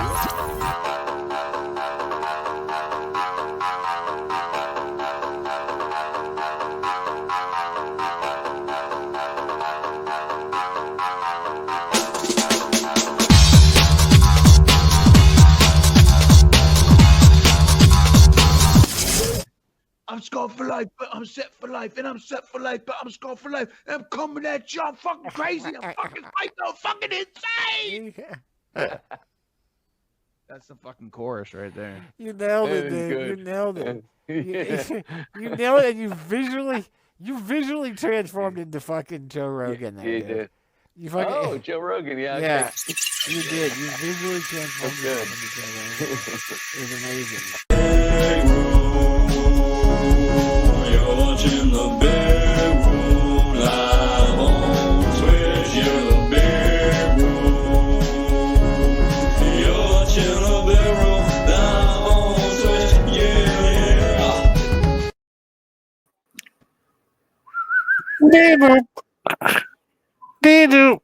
I'm scarred for life, but I'm set for life, and I'm set for life, but I'm scarred for life, and I'm coming at you. I'm fucking crazy. I'm fucking psycho. I'm fucking insane. That's the fucking chorus right there. You nailed it, dude. You nailed it. You nailed it, and you visually transformed into fucking Joe Rogan there, You dude. did. You fucking, Oh, Joe Rogan, yeah. yeah, Okay. you did. You visually transformed That's into Joe Rogan. It was amazing. You're watching the big room live on Twitch. You're the big room. You're watching the big room live on Twitch. Yeah.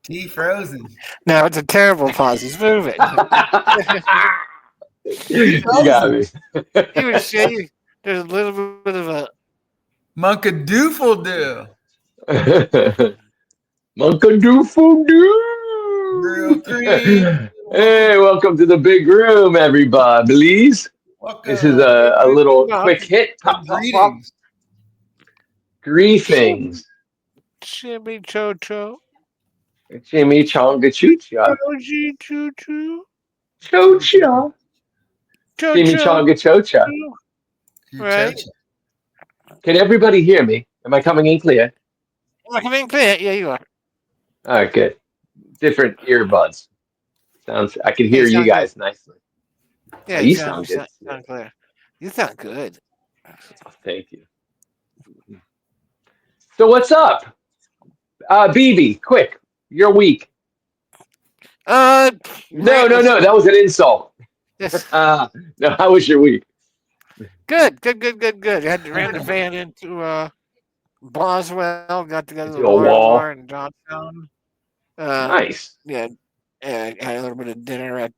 T frozen. No, it's a terrible pause. He's moving. You got me. He was shaking. There's a little bit of a Monkadoofle do. Monkadoofle Real cream. Hey, welcome to the big room, everybody. Please. Welcome. This is a little quick hit. Pop, pop, pop. Greetings. Greetings. Jimmy Cho-Cho. Jimmy Chonga Choo-Cha. Joji Choo-Choo. Cho-Cha. Jimmy Chonga Cho-Cha. Right. Can everybody hear me? Am I coming in clear? Am I coming in clear? Yeah, you are. All right, good. Different earbuds. I can hear you guys nicely. Yeah, you sound good. Sound clear. You sound good. Thank you. So what's up? BB, quick. You're weak. No. That was an insult. Yes. No, how was your week? Good. Ran the van into Boswell. Got together with wall in Johnstown. Nice. Yeah. Had a little bit of dinner at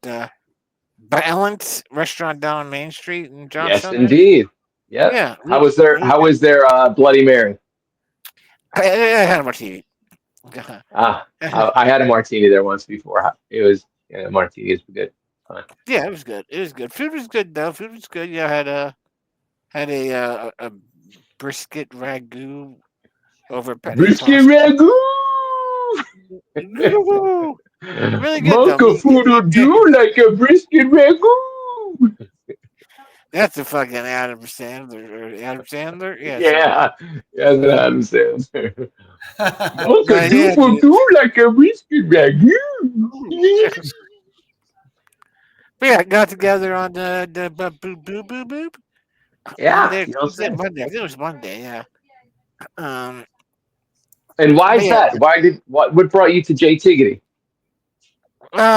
Balance Restaurant down on Main Street in Johnstown. Yes, indeed. Yep. Yeah. How was their Bloody Mary? I had a martini. I had a martini there once before. It was martini is good. Fine. Yeah, it was good. Food was good though. Yeah, I had a brisket ragu over at Brisket ragu. Really good. Mocha food will do like a brisket ragu. That's a fucking Adam Sandler. Yeah. That's an Adam Sandler. Mocha soup will do like a brisket ragu. But yeah, got together on the boop. Yeah, Monday. I think it was Monday. Yeah. And why is that? What brought you to J Tiggity?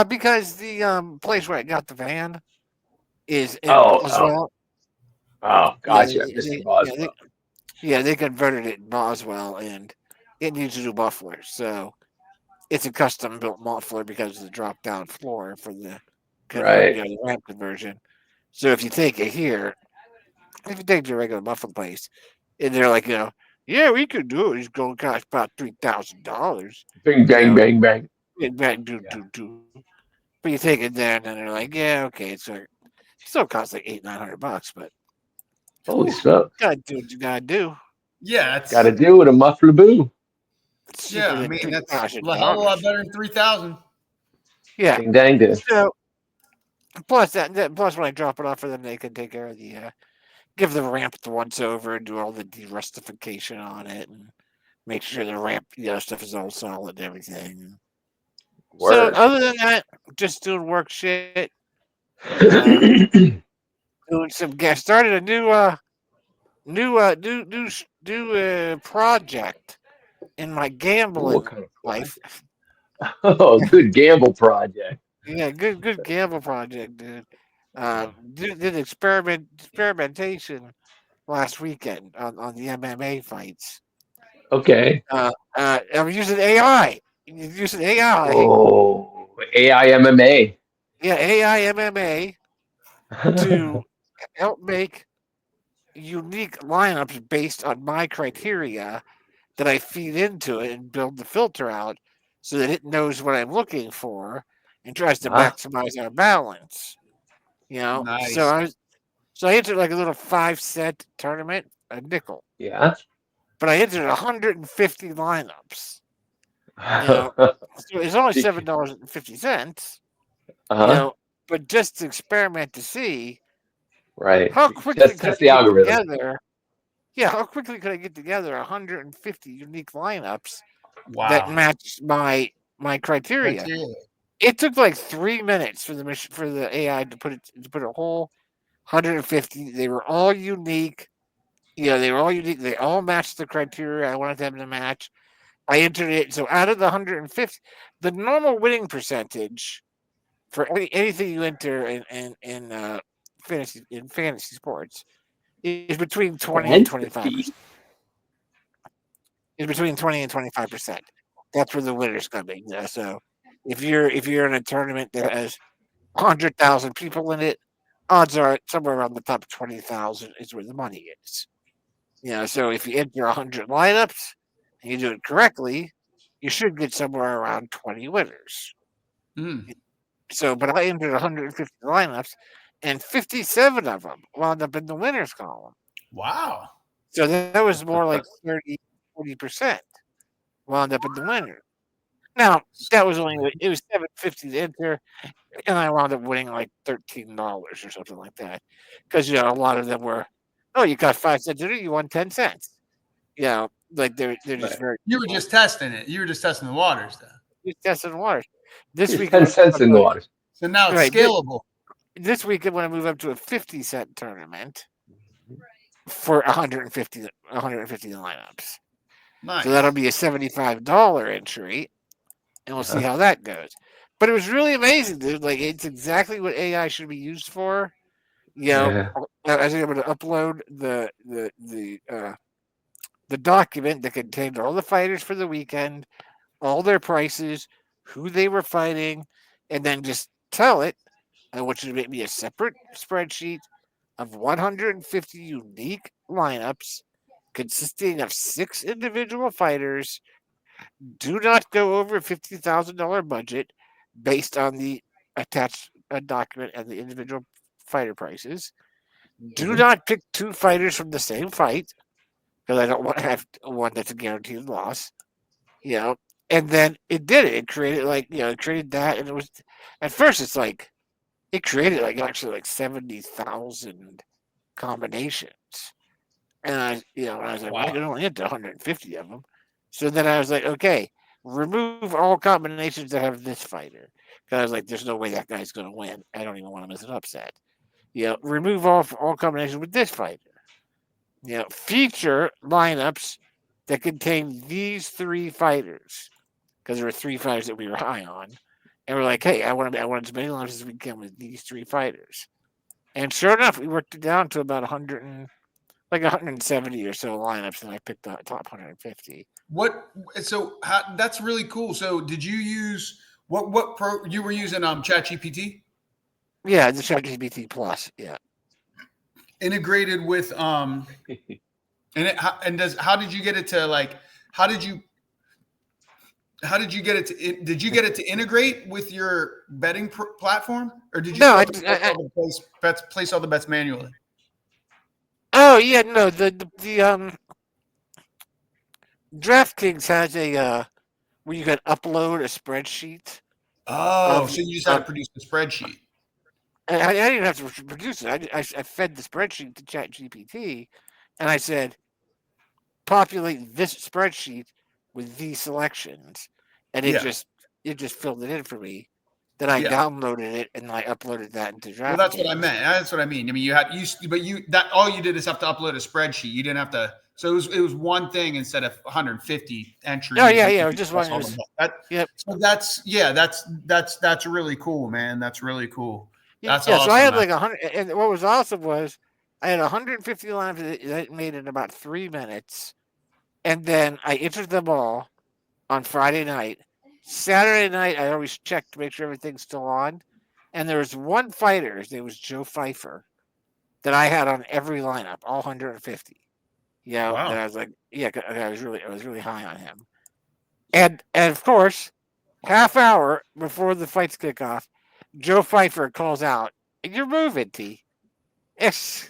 Because the place where I got the van is in Boswell. Oh, gotcha. They converted it in Boswell, and it needs a new muffler. So it's a custom built muffler because of the drop down floor for the the ramp conversion. So if you take it here, if you take it to a regular muffler place, and they're like, yeah, we could do it. It's going to cost about $3,000. Bing, bang, bang, bang. Bang, bang, do. But you take it there, and then they're like, yeah, okay, it still costs like $800-900, but holy stuff. Gotta do what you gotta do. Yeah, gotta do with a muffler boo. Yeah, I mean that's a hell of a lot better than 3,000. Yeah, ding dang this. So, plus when I drop it off for them, they can take care of the give the ramp the once over and do all the de-rustification on it and make sure the ramp stuff is all solid and everything. Word. So other than that, just doing work shit. Doing some gas. Started a new project in my gambling life. Oh, good gamble project. Yeah, good gamble project, dude. Did experimentation last weekend on the MMA fights. Okay. I'm using AI. Using AI. Oh, AI MMA. Yeah, AI MMA to help make unique lineups based on my criteria that I feed into it and build the filter out so that it knows what I'm looking for and tries to Ah, maximize our balance. Nice. So I entered like a little 5 cent tournament, a nickel, yeah. but I entered 150 lineups. So it's only $7.50. You Uh-huh. know, but just to experiment to see Right. how quickly Just could test I the get algorithm. together. Yeah, how quickly could I get together 150 unique lineups that Wow. match my criteria? Criteria. It took like 3 minutes for the AI to put a whole 150. They were all unique. They were all unique. They all matched the criteria I wanted them to match. I entered it. So out of the 150, the normal winning percentage for anything you enter in fantasy sports is between 20 and 25%. Fantasy. Is between 20 and 25%. That's where the winner's coming. So if you're in a tournament that has 100,000 people in it, odds are somewhere around the top 20,000 is where the money is. So if you enter 100 lineups and you do it correctly, you should get somewhere around 20 winners. Mm. So, but I entered 150 lineups, and 57 of them wound up in the winners column. Wow. So that was more like 40% wound up in the winner. Now that was it was 750 to enter, and I wound up winning like $13 or something like that, because a lot of them were, oh, you got 5 cents in it, you won 10 cents. Like they're just Right. very You were just testing it. You were just testing the waters, then. just testing the waters. This Here's week 10 I'm gonna move cents up in to the water. So now it's right scalable. this week I'm going to move up to a 50-cent tournament for 150 lineups. Nice. So that'll be a $75 entry, and we'll see Uh-huh. how that goes. But it was really amazing, dude. Like it's exactly what AI should be used for. Yeah. I was able to upload the document that contained all the fighters for the weekend, all their prices, who they were fighting, and then just tell it, I want you to make me a separate spreadsheet of 150 unique lineups consisting of 6 individual fighters. Do not go over $50,000 budget based on the attached document and the individual fighter prices. Do Mhm. not pick 2 fighters from the same fight because I don't want to have one that's a guaranteed loss. You know, and then it did it. It created it created that, and it was at first it's like it created actually like 70,000 combinations, and I was like, well, I Wow. can only enter 150 of them. So then I was like, okay, remove all combinations that have this fighter, because I was like, there's no way that guy's going to win. I don't even want to miss an upset. Remove all combinations with this fighter. Feature lineups that contain these 3 fighters, because there were 3 fighters that we were high on, and we're like, hey, I want as many lineups as we can with these 3 fighters. And sure enough, we worked it down to about 170 or so lineups, and I picked the top 150. What? So that's really cool. So did you use what pro you were using? ChatGPT Yeah, the ChatGPT Plus. Yeah. integrated with how did you get it to how did you get it to did you get it to integrate with your betting platform, or did you No, place all the bets manually? Oh yeah, no. The DraftKings has a where you can upload a spreadsheet Oh, of. so you just had to produce the spreadsheet. I didn't have to produce it. I fed the spreadsheet to ChatGPT, and I said, populate this spreadsheet with these selections, and it Yeah. just filled it in for me. Then I Yeah. downloaded it and I uploaded that into DraftKings. Well, that's what I meant. That's what I mean. I mean, that all you did is have to upload a spreadsheet. You didn't have to. So it was one thing instead of 150 entries. Oh yeah, yeah. It was just one. Yep. So that's really cool, man. That's really cool. That's yeah. awesome. So I had like 100, and what was awesome was I had 150 lines that made in about 3 minutes, and then I entered them all on Friday night. Saturday night, I always check to make sure everything's still on. And there was one fighter, his name was Joe Pfeiffer, that I had on every lineup, all 150. And Wow. I was like, yeah, I was really high on him. And of course, half hour before the fights kick off, Joe Pfeiffer calls out, "You're moving, T." Yes.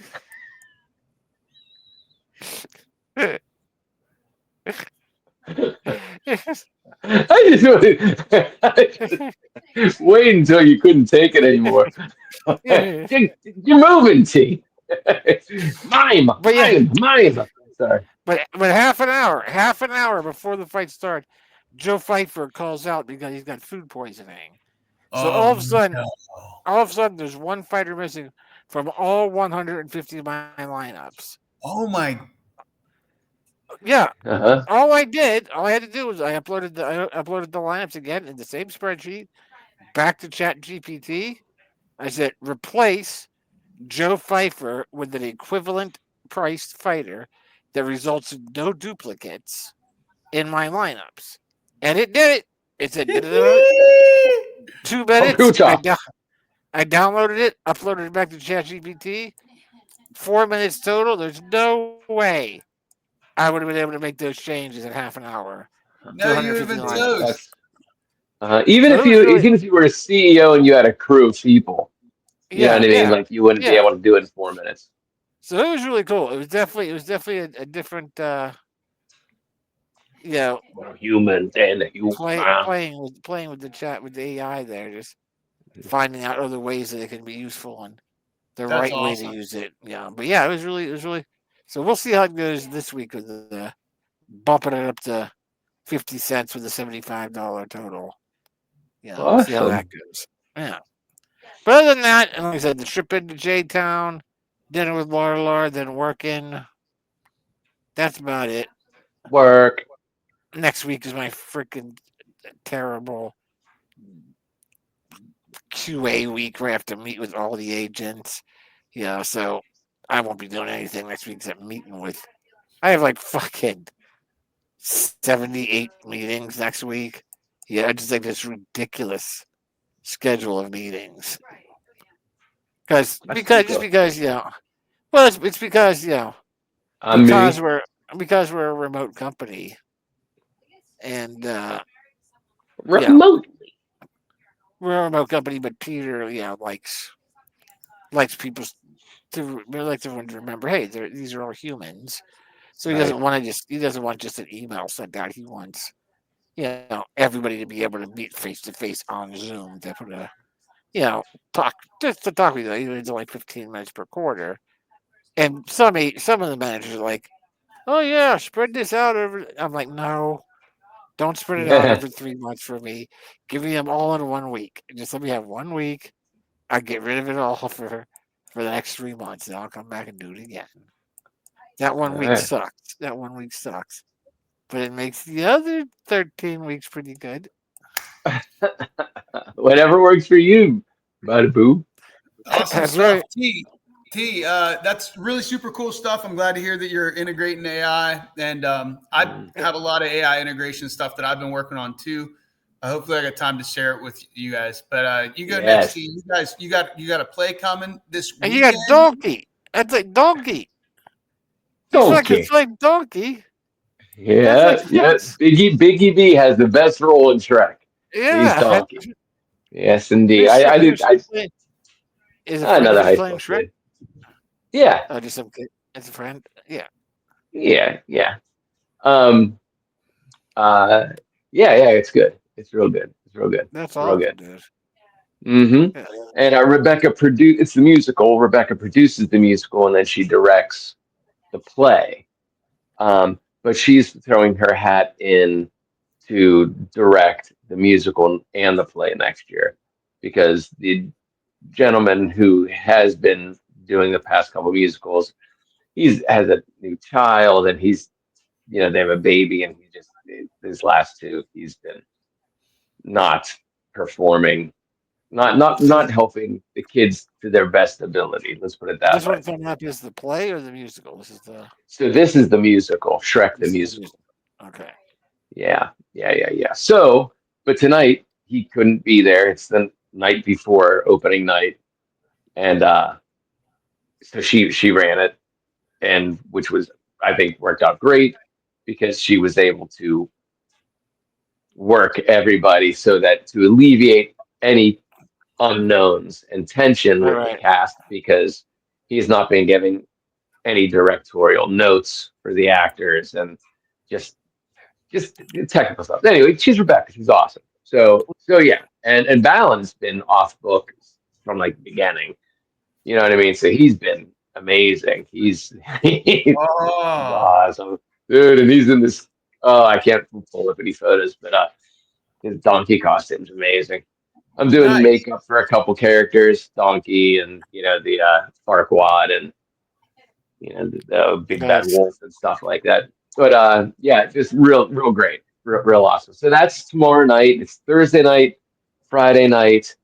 Yes. I just wait until you couldn't take it anymore. Yeah. You're moving, T. Mime, But yeah, mime. Sorry. but half an hour before the fight starts, Joe Pfeiffer calls out because he's got food poisoning. So Oh no. all of a sudden, there's one fighter missing from all 150 of my lineups. Oh my. Yeah, Uh-huh. all I had to do was I uploaded the lineups again in the same spreadsheet back to Chat GPT. I said replace Joe Pfeiffer with an equivalent priced fighter that results in no duplicates in my lineups, and it did it. It said 2 minutes. Computer. I downloaded it, uploaded it back to ChatGPT. 4 minutes total. There's no way I would have been able to make those changes in half an hour to No, you 150 even lineups. toast. Even So if it was really, even if you were a CEO and you had a crew of people, you know what I mean? yeah, Like you wouldn't be yeah. able to do it in 4 minutes. So it was really cool. It was definitely a different, you know, Humans and human. playing with the chat with the AI there, just finding out other ways that it can be useful and the That's right way to awesome. use it. Yeah, but yeah, it was really. So we'll see how it goes this week with the bumping it up to 50 cents with a $75 total. See how that Awesome. goes. Yeah. But other than that, and like I said, the trip into J Town, dinner with Laura, then working. That's about it. Work. Next week is my freaking terrible QA week where I have to meet with all the agents. So I won't be doing anything next week except meeting with. I have like fucking 78 meetings next week. I just like this ridiculous schedule of meetings. That's pretty cool. Well, it's because Maybe because we're a remote company, and remote. we're a remote company, but Peter likes people likes everyone to remember, hey, these are all humans. So Right. he doesn't want just an email sent out. He wants everybody to be able to meet face to face on Zoom to put a talk just to talk with you. Even it's only 15 minutes per quarter. And some of the managers are like, "Oh yeah, spread this out over." I'm like, "No, don't spread it out Yeah. over 3 months for me. Give me them all in 1 week. Just let me have 1 week. I get rid of it all for the next 3 months, and I'll come back and do it again." That All 1 week right. sucks. But it makes the other 13 weeks pretty good. Whatever works for you, bada boo. Awesome That's stuff. right. That's really super cool stuff. I'm glad to hear that you're integrating AI, and I have a lot of AI integration stuff that I've been working on too. Hopefully, I got time to share it with you guys. But you go next. Yes. T. You guys, you got a play coming this And you weekend. got Donkey. That's like Donkey. It's like Donkey. Yeah, That's like yeah. Biggie B has the best role in Shrek. He's yeah. Donkey. Yes, indeed. I did. Is Another high playing school Shrek? kid. Yeah, Oh, just some kid. It's a friend. Yeah. yeah. Um. Yeah. It's good. It's real good. It's real good. That's Real awesome, good. dude. Mm-hmm. Yeah. And it's the musical. Rebecca produces the musical, and then she directs the play. But she's throwing her hat in to direct the musical and the play next year because the gentleman who has been doing the past couple musicals, has a new child and they have a baby and his last two, he's been not performing, not helping the kids to their best ability. Let's put it that This way. one coming up is the play or the musical? So this is the musical, Shrek the This is the musical. musical. Okay. Yeah. So, but tonight he couldn't be there. It's the night before opening night, and so she ran it, and which was I think worked out great because she was able to work everybody so that to alleviate any unknowns and tension All with the right. cast because he's not been giving any directorial notes for the actors and just just technical stuff. Anyway, she's Rebecca. She's awesome. So yeah, and Balin's been off book from like the beginning. You know what I mean? So he's been amazing. He's Oh, awesome, dude. And he's in this. Oh, I can't pull up any photos, but his donkey costume's amazing. I'm doing nice. makeup for a couple characters, Donkey and the Farquaad and the Big Bad Nice. Wolf and stuff like that. But yeah, just real great, real awesome. So that's tomorrow night. It's Thursday night, Friday night,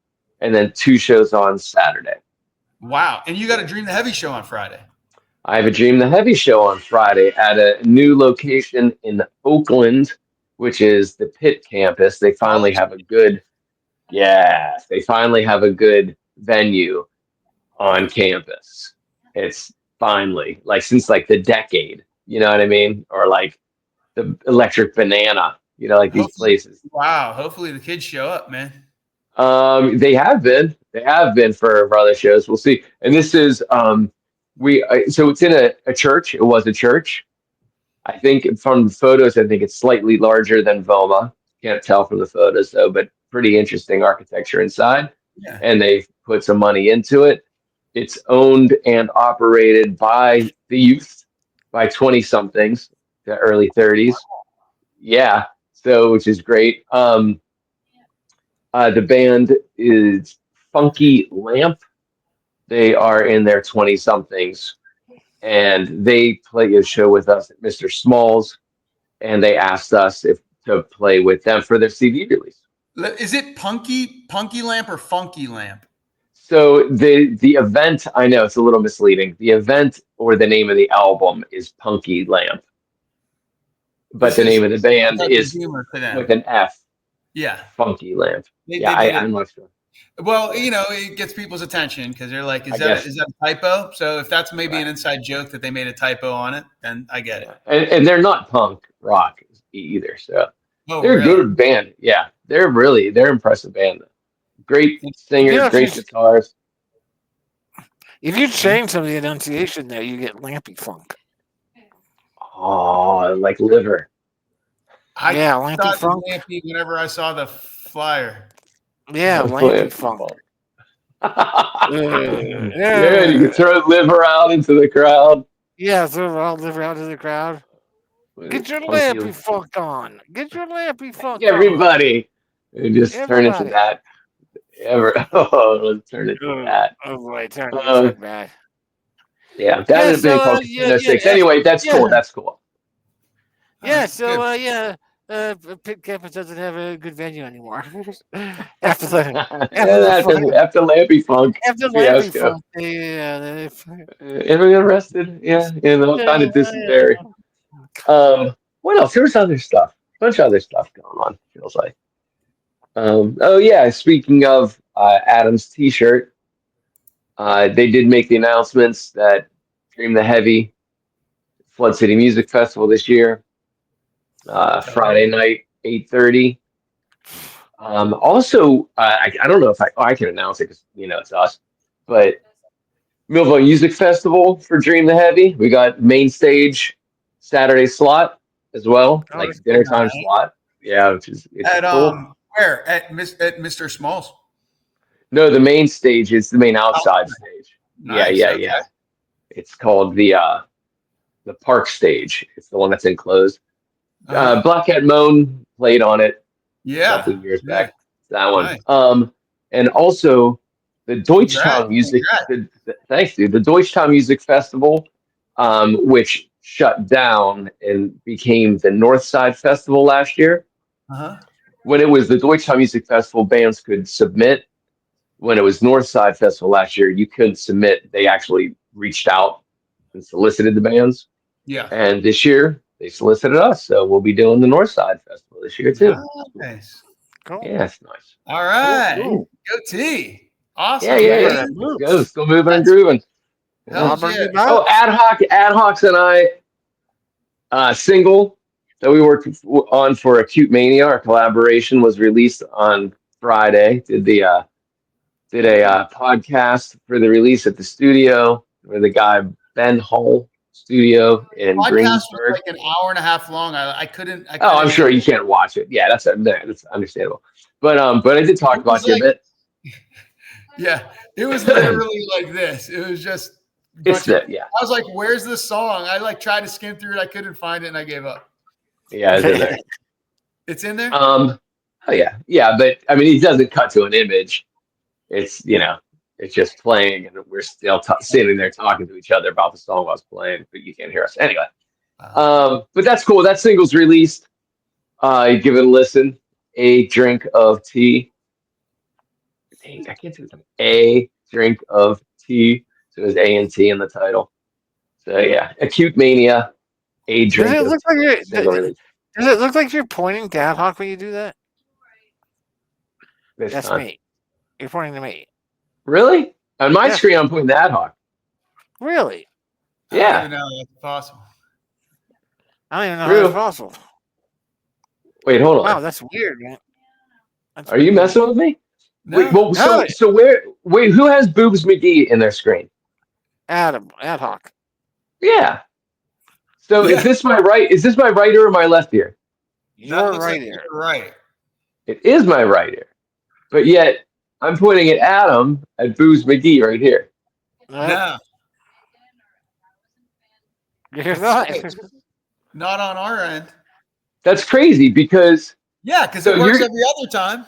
and then 2 shows on Saturday. Wow. And you got a Dream the Heavy show on Friday. I have a Dream the Heavy show on Friday at a new location in Oakland, which is the Pitt campus. They finally have a good, yeah, they finally have a good venue on campus. It's finally like since like the decade, you know what I mean? Or like the Electric Banana, like these Hopefully, places. wow. Hopefully the kids show up, man. They have been for other shows. We'll see. And this is so it's in a church. It was a church. I think from the photos, I think it's slightly larger than Voma. Can't tell from the photos though, but pretty interesting architecture inside. Yeah. And they've put some money into it. It's owned and operated by the youth, by 20 somethings, the early 30s. Yeah. So, which is great. The band is Funky Lamp. They are in their 20 somethings and they play a show with us at Mr. Smalls. And they asked us if to play with them for their CD release. Is it Punky Lamp or Funky Lamp? So the event, I know it's a little misleading. The event or the name of the album is Punky Lamp, but This the is name of the band sense of is humor to them. with an F, Yeah. Funky Lamp. They Yeah, made I'm not sure. Well, it gets people's attention because they're like, I guess. is that a typo? So if that's maybe an Right. inside joke that they made a typo on it, then I get it. And they're not punk rock either, so Oh, they're a really? good band. Yeah, they're impressive band. Great singers, Yeah, if great you- guitars. If you change some of the enunciation there, you get lampy funk. Oh, like liver. Yeah, lampy thought funk. Lampy whenever I saw the flyer. Yeah, lampy funk. Yeah, you can throw liver out into the crowd. Yeah, throw it all liver out to the crowd. Get your Funky- lampy funk on. Get your lampy funk on. Everybody. And just turn into Everybody. that. Oh, let's turn it to that. Oh boy, turn this like that. Yeah, that would have been called Casino 6. Anyway, that's cool. That's cool. Yeah, so Pitt campus doesn't have a good venue anymore. after After Lampy Funk. Lampy fiasco. Funk, they Everyone arrested? Yeah, kind of dysentery. What else? There was other stuff. A bunch of other stuff going on, feels like. Oh yeah, speaking of Adam's t-shirt, they did make the announcements that Dream the Heavy Flood City Music Festival this year, Friday night, 8:30. Also, I don't know if I can announce it because it's us, but Millville Music Festival for Dream the Heavy. We got main stage Saturday slot as well, like dinner time slot. Yeah, which is cool. Where at Mr. Smalls? No, the main stage is the main outside stage. Nice, Yeah. okay. It's called the park stage. It's the one that's enclosed. Black Cat Moan played on it a couple of years back. That one. Nice. And also the Deutschtown Music. Thanks, dude. The Deutschtown Music Festival, which shut down and became the Northside Festival last year. When it was the Deutschtown Music Festival, bands could submit. When it was Northside Festival last year, you couldn't submit. They actually reached out and solicited the bands. Yeah. And this year, they solicited us. So we'll be doing the Northside Festival this year, too. Nice. Cool. Yeah, that's nice. All right. Cool. Go T. Awesome. Yeah. man. Let's go. Still moving and grooving. Hell Auburn yeah. Oh, Ad Hocs and I single that we worked on for Acute Mania. Our collaboration was released on Friday. Did a podcast for the release at the studio with the guy Ben Hull studio in Podcast Greensburg. was like an hour and a half long. I couldn't. Oh, I'm sure you can't watch it. Yeah, that's understandable. But I did talk about you a bit. Yeah, it was literally like this. It was just. It's that. Yeah. I was like, "Where's the song?" I like tried to skim through it. I couldn't find it, and I gave up. Yeah, it's in there. It's in there. Oh yeah. But I mean, he doesn't cut to an image. It's it's just playing, and we're still sitting there talking to each other about the song while it's playing, but you can't hear us anyway. But that's cool. That single's released. Give it a listen. A drink of tea. Dang, I can't do it. A drink of tea. So there's A and T in the title. So yeah, Acute Mania. A drink. Does it look like you're pointing to Ad Hoc when you do that? That's me. You're pointing to me. Really? On my screen, I'm pointing to Ad Hoc. Really? I don't even know that's possible. I don't even know how that's possible. Wait, hold on. Wow, that's weird, man. Are you messing with me? No. Wait, well, so who has Boobs McGee in their screen? Ad Hoc. Yeah. So is this my right ear or my left ear? Your right ear. Right. It is my right ear. But yet I'm pointing at Adam at Boobs McGee right here. No. You're not. Not on our end. That's crazy because because it works every other time.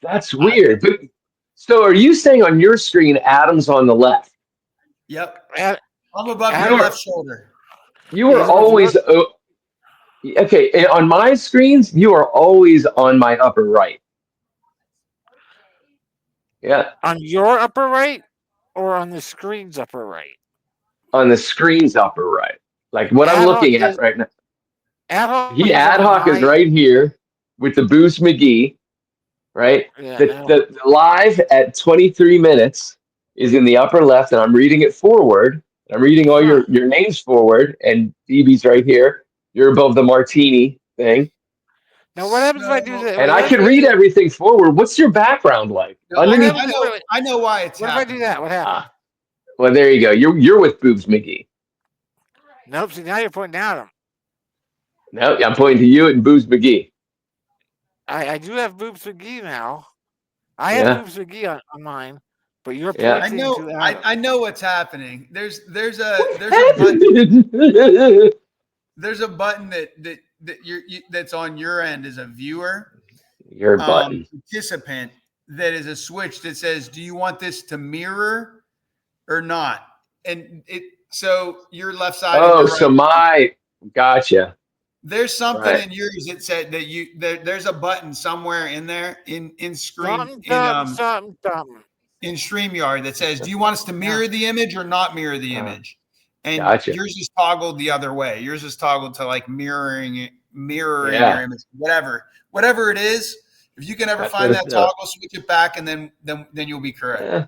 That's weird. But so are you saying on your screen Adam's on the left? Yep. I'm above your left shoulder. You are always okay. And on my screens, you are always on my upper right. Yeah. On your upper right or on the screen's upper right? On the screen's upper right. Like what I'm looking at right now. Ad Hoc is right here with the Boost McGee, right? Yeah, the live at 23 minutes is in the upper left, and I'm reading it forward. I'm reading all your names forward, and BB's right here. You're above the martini thing. Now, what happens if I do that? And I can read everything forward. What's your background like? No, I know why it's What happening. if I do that? What happens? Well, there you go. You're with Boobs McGee. Nope. See, now you're pointing down him. No, I'm pointing to you and Boobs McGee. I do have Boobs McGee now. I have Boobs McGee on mine, but you're pointing to Adam. I know what's happening. There's a button. There's a button that's on your end as a viewer. Your button. Participant that is a switch that says, "Do you want this to mirror or not?" And so your left side. Oh, so gotcha. There's something in yours that said that there's a button somewhere in there in screen something. In StreamYard that says, "Do you want us to mirror the image or not mirror the image?" And yours is toggled the other way. Yours is toggled to like mirroring your image, whatever it is. If you can ever find that toggle, switch it back, and then you'll be correct. Yeah.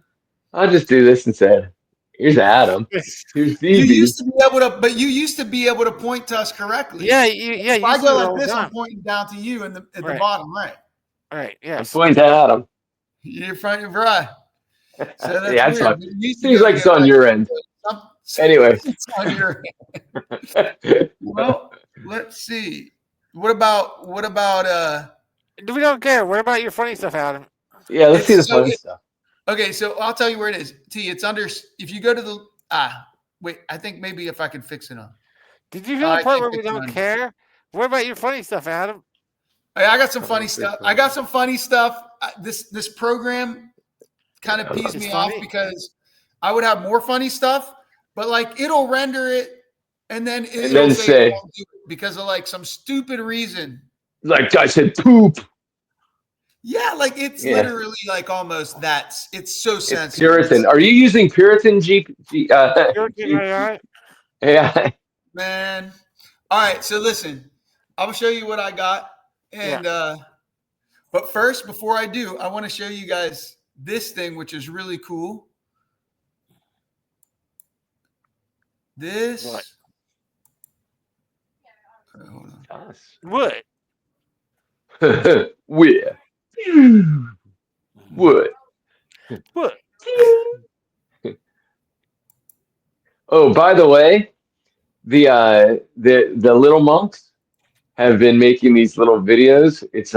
I'll just do this instead. Here's Adam. Here's DB. You used to be able to point to us correctly. Yeah. If I go like this, I'm pointing down to you at the bottom right. Right. Yeah. I'm pointing to Adam. You're front and right. So that's yeah, weird. Seems like it's on your end. Anyway. It's on your end. Well, let's see. What about We don't care. What about your funny stuff, Adam? Yeah, let's see the funny stuff. Okay, so I'll tell you where it is. T, it's under. If you go to the wait, I think maybe if I can fix it on. Did you hear the part where we don't care? What about your funny stuff, Adam? I got some funny stuff. This program kind of pees me off because I would have more funny stuff, but like it'll render it and then it'll say it won't do it because of like some stupid reason. Like I said, poop. Yeah, like it's literally like almost it's so sensitive. It's Puritan. Are you using Puritan Puritan, yeah. Man. All right, so listen, I'll show you what I got. And But first, before I do, I want to show you guys this thing, which is really cool. This. What? Hold on. Us. What? Where? What? What? Oh, by the way, the little monks have been making these little videos. It's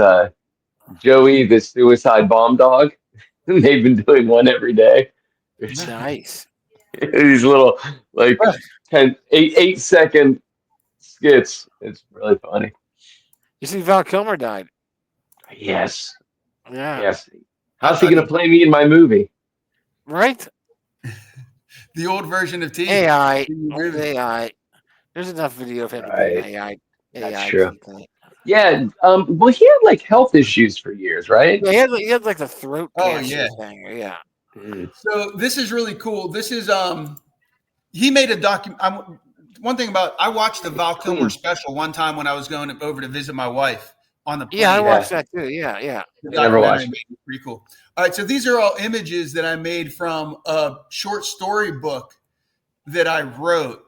Joey, the suicide bomb dog. They've been doing one every day. It's Nice. these little like 8-second skits. It's really funny. You see, Val Kilmer died. Yes. Yeah. Yes. How's he gonna play me in my movie? Right? The old version of T. AI. AI. There's enough video of him doing Right. AI. That's AI true. thing. Yeah. Well, he had like health issues for years, right? Yeah, he had like the throat Oh, cancer yeah. thing. Yeah. So this is really cool. This is he made a one thing about I watched the Val Kilmer special one time when I was going over to visit my wife on the plane. Yeah, I watched that too. Yeah, yeah. The I never watched documentary made it pretty cool. All right, so these are all images that I made from a short story book that I wrote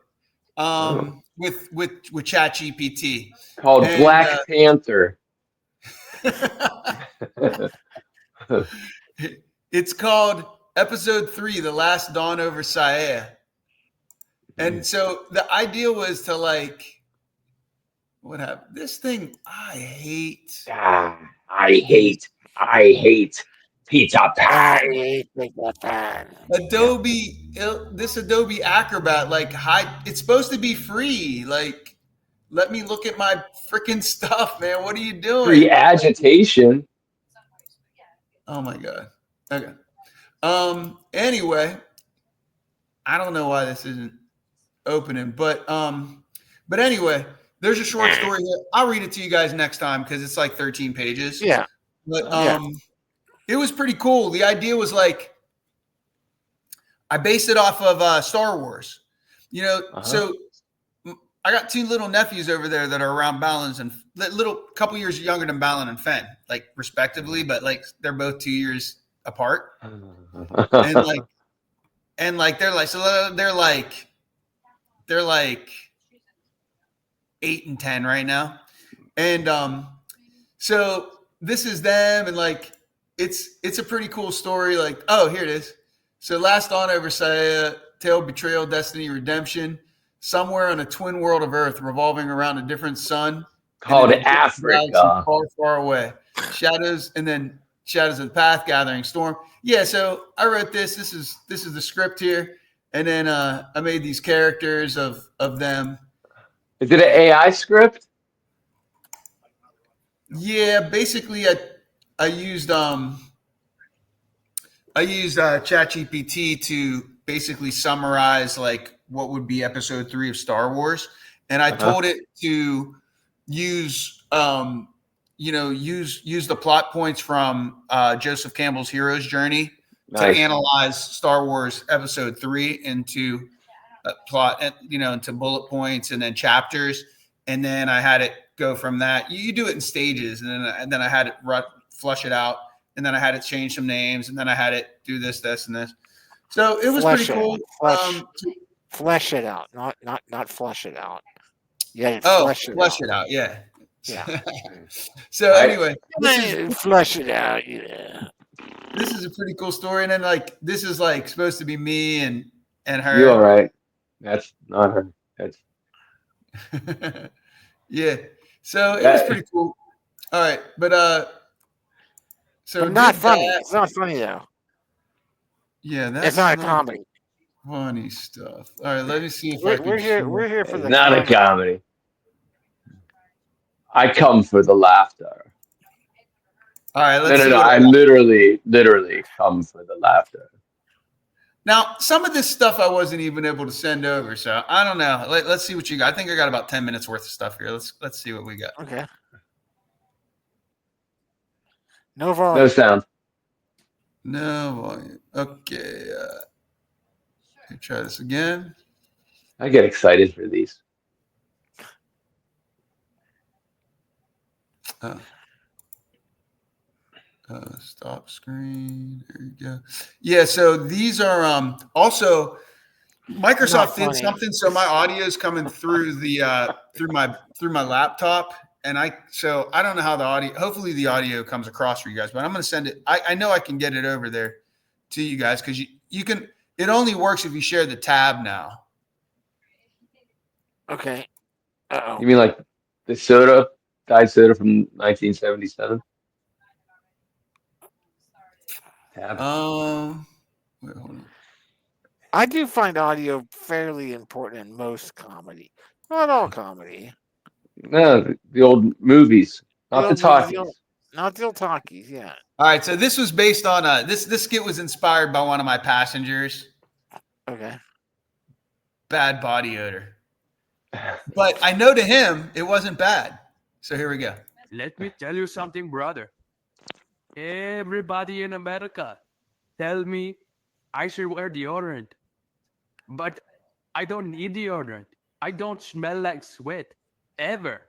with ChatGPT. Called And, Black Panther. It's called Episode 3, The Last Dawn over Saea. And so the idea was to like, what happened? This thing, I hate Peter Pan. Adobe. This Adobe Acrobat, like, it's supposed to be free. Like, let me look at my freaking stuff, man. What are you doing? Free agitation. Oh my god. Okay. Anyway, I don't know why this isn't opening, but anyway, there's a short story here. I'll read it to you guys next time because it's like 13 pages. Yeah. But it was pretty cool. The idea was like I based it off of Star Wars. You know, so I got two little nephews over there that are around Balin and little couple years younger than Balin and Fenn, like respectively, but like they're both 2 years apart. And like they're like 8 and 10 right now. And so this is them, and like it's a pretty cool story. Like, oh, here it is. So Last Dawn over Saea, tale of betrayal, destiny, redemption, somewhere on a twin world of Earth revolving around a different sun. Called Africa. Far, far away. Shadows, and then shadows of the path, gathering storm. Yeah, so I wrote this. This is the script here. And then I made these characters of them. Is it an AI script? Yeah, basically I used ChatGPT to basically summarize like what would be episode 3 of Star Wars, and I told it to use use the plot points from Joseph Campbell's Hero's Journey to analyze Star Wars Episode 3 into plot, into bullet points and then chapters, and then I had it go from that. You do it in stages, and then I had it flush it out, and then I had it change some names, and then I had it do this, and this. So it was pretty cool. Flesh it out, not flush it out. Yeah, flesh it out. Yeah. So anyway, flesh it out. Yeah. This is a pretty cool story, and then like this is like supposed to be me and her. You're all right. That's not her. That's yeah. So it was pretty cool. All right, but not funny. It's not funny though. Yeah, that's it's not a comedy. Funny stuff. All right, let me see if we're here for the not a comedy. I come for the laughter. All right, let's no. I literally come for the laughter. Now, some of this stuff I wasn't even able to send over, so I don't know. Let's see what you got. I think I got about 10 minutes worth of stuff here. Let's see what we got. Okay. No volume. No sound. No volume. Okay. Let me try this again. I get excited for these. Stop screen. There you go. Yeah. So these are also Not Microsoft did funny. something, so my audio is coming through the through my laptop, and I don't know how the audio. Hopefully, the audio comes across for you guys, but I'm going to send it. I know I can get it over there to you guys because you can. It only works if you share the tab now. Okay. You mean like the soda, diet soda from 1977? Tab. Wait, hold on. I do find audio fairly important in most comedy. Not all comedy. No, the old movies, The not the old movies, talkies. not the old talkies, yeah. All right, so this was based on this skit was inspired by one of my passengers. Okay. Bad body odor, but I know to him it wasn't bad. So here we go. Let me tell you something, brother. Everybody in America tell me I should wear deodorant, but I don't need deodorant. I don't smell like sweat ever.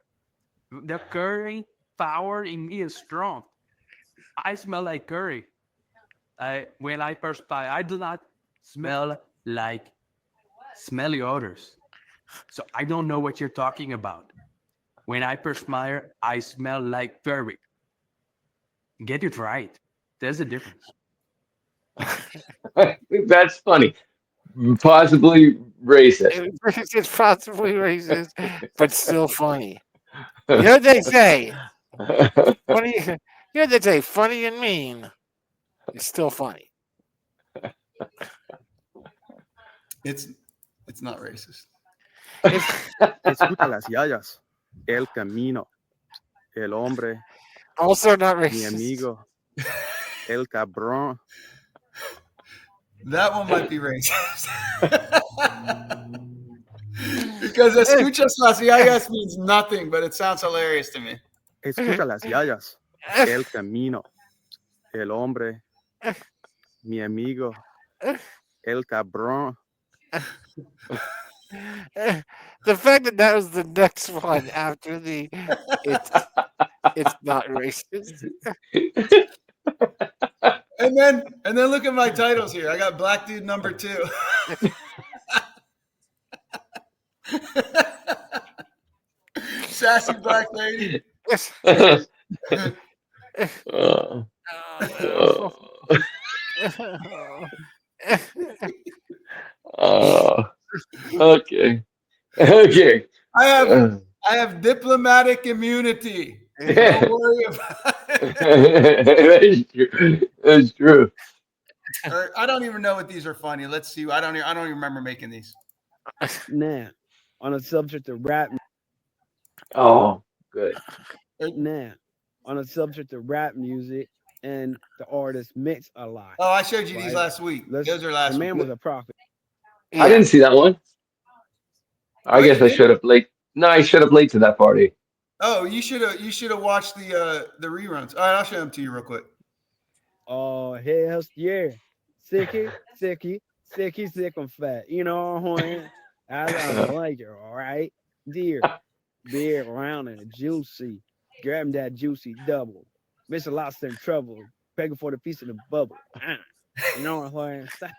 The curry power in me is strong. I smell like curry. When I perspire, I do not smell like smelly odors. So I don't know what you're talking about. When I perspire, I smell like curry. Get it right. There's a difference. That's funny. Possibly racist. It's possibly racist, but still funny. You know what they say? Funny. You know what they say? Funny and mean. It's still funny. It's not racist. Escucha las yayas, el camino, el hombre, Also not mi racist. amigo, el cabrón. That one might be racist. Because escuchas las yayas means nothing, but it sounds hilarious to me. Escucha las yayas, el camino, el hombre, mi amigo, el cabrón. The fact that that was the next one after the it's it's not racist. And then look at my titles here. I got Black Dude number 2. Sassy Black Lady. Oh, oh, okay. Okay. I have diplomatic immunity. Don't worry about it. That's true. That's true. Or, I don't even know what these are funny. Let's see. I don't even remember making these. Now, on the subject of rap, Oh, good. now, on the subject of rap music, and the artist mix a lot. Oh, I showed you these Right. last week. Let's- Those are last the week. man was a prophet. I didn't see that one. I Oh, guess you I didn't? should have late. No, I should have late to that party. Oh, you should have watched the reruns. All right, I'll show them to you real quick. Oh, hells yeah. Sicky, sick and fat. You know what I'm saying? I like it, all right? Dear, big, round, and juicy. Grab that juicy double. Mr. Lost in trouble. Begging for the piece of the bubble. You know what I'm saying?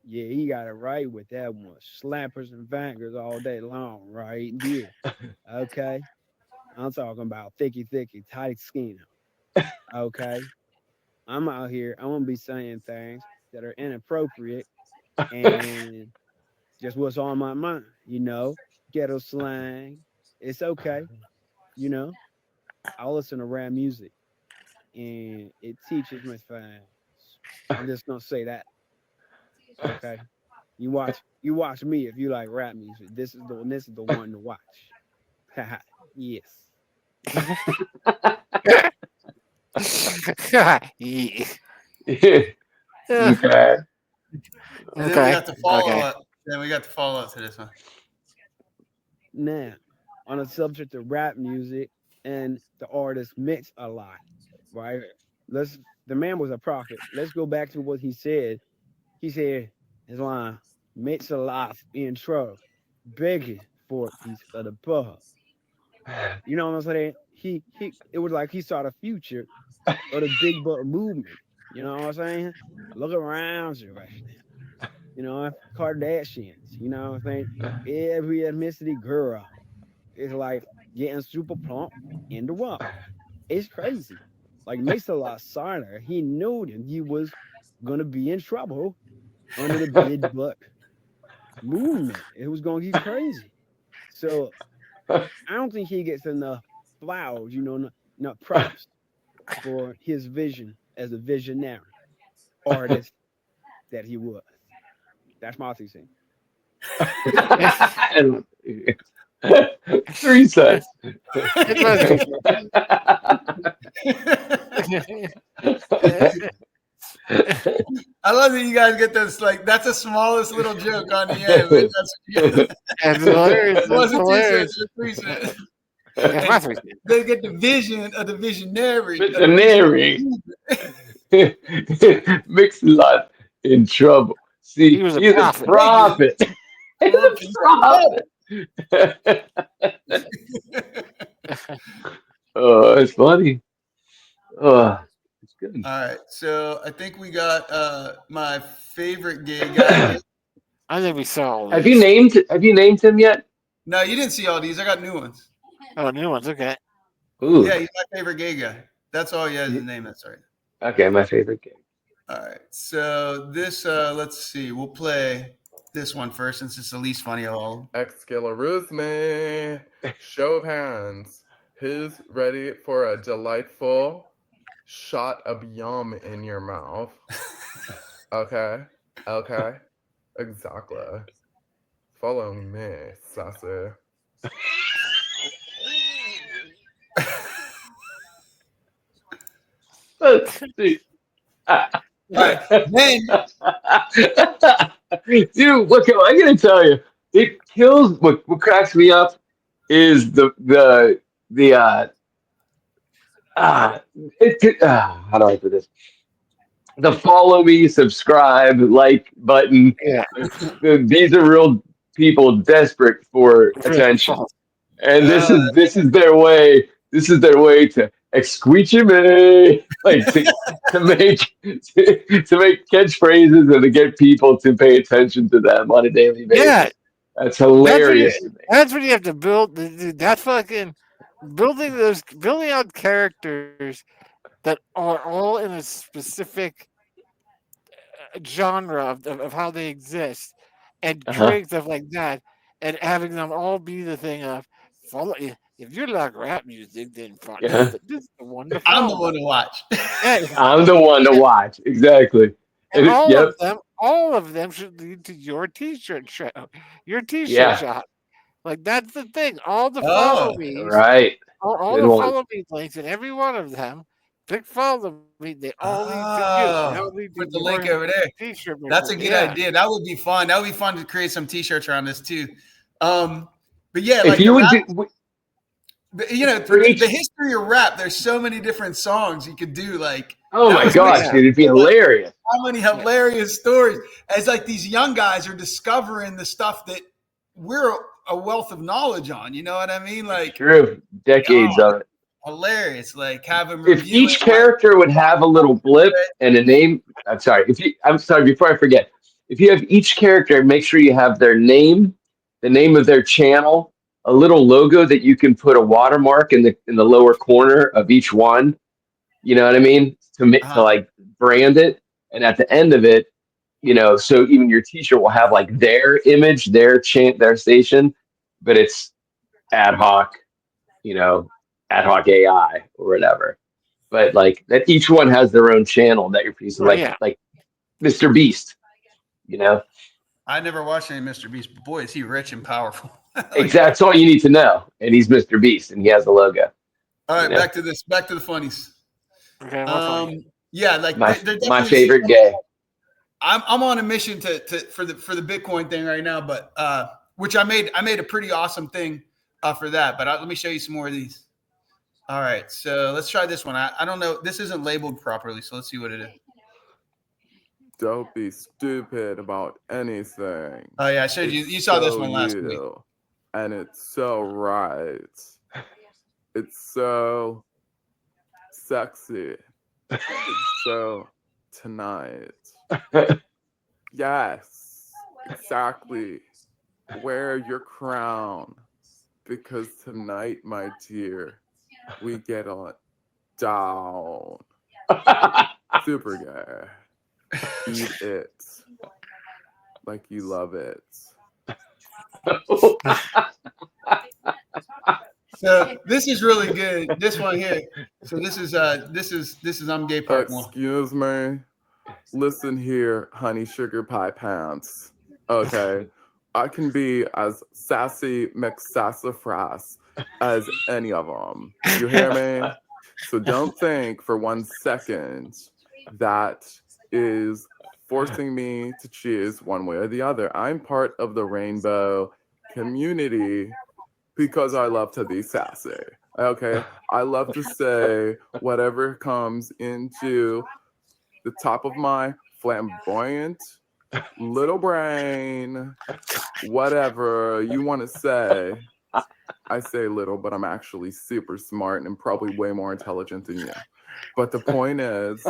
Yeah, he got it right with that one. Slappers and bangers all day long, right? Yeah. Okay. I'm talking about thicky, tight skin. Okay. I'm out here. I'm gonna be saying things that are inappropriate and just what's on my mind. Ghetto slang. It's okay. You know, I listen to rap music and it teaches me things. I'm just gonna say that. Okay. You watch me if you like rap music. This is the one to watch. Yes. Yeah. Okay. And then we Okay. got the follow Okay. up. Then we got the follow up to this one. Now, on the subject of rap music and the artist mix a lot, right? The man was a prophet. Let's go back to what he said. He said his line, mix a lot in trouble, begging for a piece of the bug. You know what I'm saying? it was like he saw the future of the big butt movement. You know what I'm saying? Look around you right now. You know, Kardashians. You know what I'm saying? Every ethnicity girl is like getting super plump in the water. It's crazy. Like Mesa Lasana, he knew that he was gonna be in trouble under the big butt movement. It was gonna get crazy. So I don't think he gets enough flowers, not props for his vision as a visionary artist that he was. That's my 2 cents. And 3 cents. It must be. I love that you guys get this. Like, that's the smallest little joke on the end. But It's hilarious. it wasn't 2 hilarious. cents, it's 3 cents. It's my 3 cents. They get the vision of the visionary. Visionary. Mix a lot in trouble. See, He was a he's prophet. a prophet. He's a prophet. Oh, it's funny. Oh, it's good. All right, so I think we got my favorite gay guy. I think we saw all Have these. you named him yet? No, you didn't see all these. I got new ones. Oh, new ones. Okay. Ooh. Yeah, he's my favorite gay guy. That's all he has to name it. Sorry. Okay, my favorite game. All right, so this let's see. We'll play this one first since it's the least funny of all. Excuse me. Show of hands. Who's ready for a delightful shot of yum in your mouth? Okay. Exactly. Follow me, sassy. Let's see. Right. Then, dude, look, I gotta tell you, it kills. What cracks me up is how do I put this? The follow me, subscribe, like button. Yeah. These are real people desperate for attention, and this is their way. This is their way to exqueece me, like to make to make catchphrases and to get people to pay attention to them on a daily basis. Yeah. That's hilarious. That's what you have to build. Dude, that fucking building out characters that are all in a specific genre of how they exist, and creating stuff like that, and having them all be the thing of follow. If you like rap music, then Yeah. this is the one to I'm follow. the one to watch. I'm the one to watch. Exactly. And Yep. all of them should lead to your T-shirt show, your T-shirt Yeah. shop. Like that's the thing. All the follow me's, Right. all Good the one. follow me links, and every one of them, click follow me. They all lead to you. They all lead to Put the your link over there. T-shirt. That's a good idea. That would be fun. That would be fun to create some T-shirts around this too. But yeah, If like you the would rap, do, the history of rap. There's so many different songs you could do. Like, oh that my was gosh, amazing. dude, it'd be hilarious. How many hilarious stories? As like these young guys are discovering the stuff that we're a wealth of knowledge on. You know what I mean? Like, True. Decades of it. hilarious. Like have them If review each it. character would have a little blip and a name, I'm sorry. Before I forget, if you have each character, make sure you have their name, the name of their channel, a little logo that you can put a watermark in the lower corner of each one. You know what I mean? To like brand it, and at the end of it, so even your T-shirt will have like their image, their station, but it's ad hoc, ad hoc AI or whatever. But like that, each one has their own channel that you're producing, like Mr. Beast. I never watched any Mr. Beast, but boy, is he rich and powerful. Exactly. That's all you need to know. And he's Mr. Beast, and he has a logo. All right, back to this. Back to the funnies. Okay, yeah, like my favorite gay. I'm on a mission for the Bitcoin thing right now, but which I made a pretty awesome thing for that. But let me show you some more of these. All right, so let's try this one. I don't know. This isn't labeled properly, so let's see what it is. Don't be stupid about anything. Oh yeah, I showed you. You saw this one last week. And it's so right. It's so sexy. It's so tonight. Yes, exactly. Wear your crown because tonight, my dear, we get on down. Super gay. Eat it like you love it. So this is really good. This one here. So this is I'm gay part one. Excuse me. Listen here, honey sugar pie pants. Okay. I can be as sassy McSassafras as any of them. You hear me? So don't think for 1 second that is forcing me to choose one way or the other. I'm part of the rainbow community because I love to be sassy. Okay. I love to say whatever comes into the top of my flamboyant little brain, whatever you want to say. I say little, but I'm actually super smart and probably way more intelligent than you. But the point is,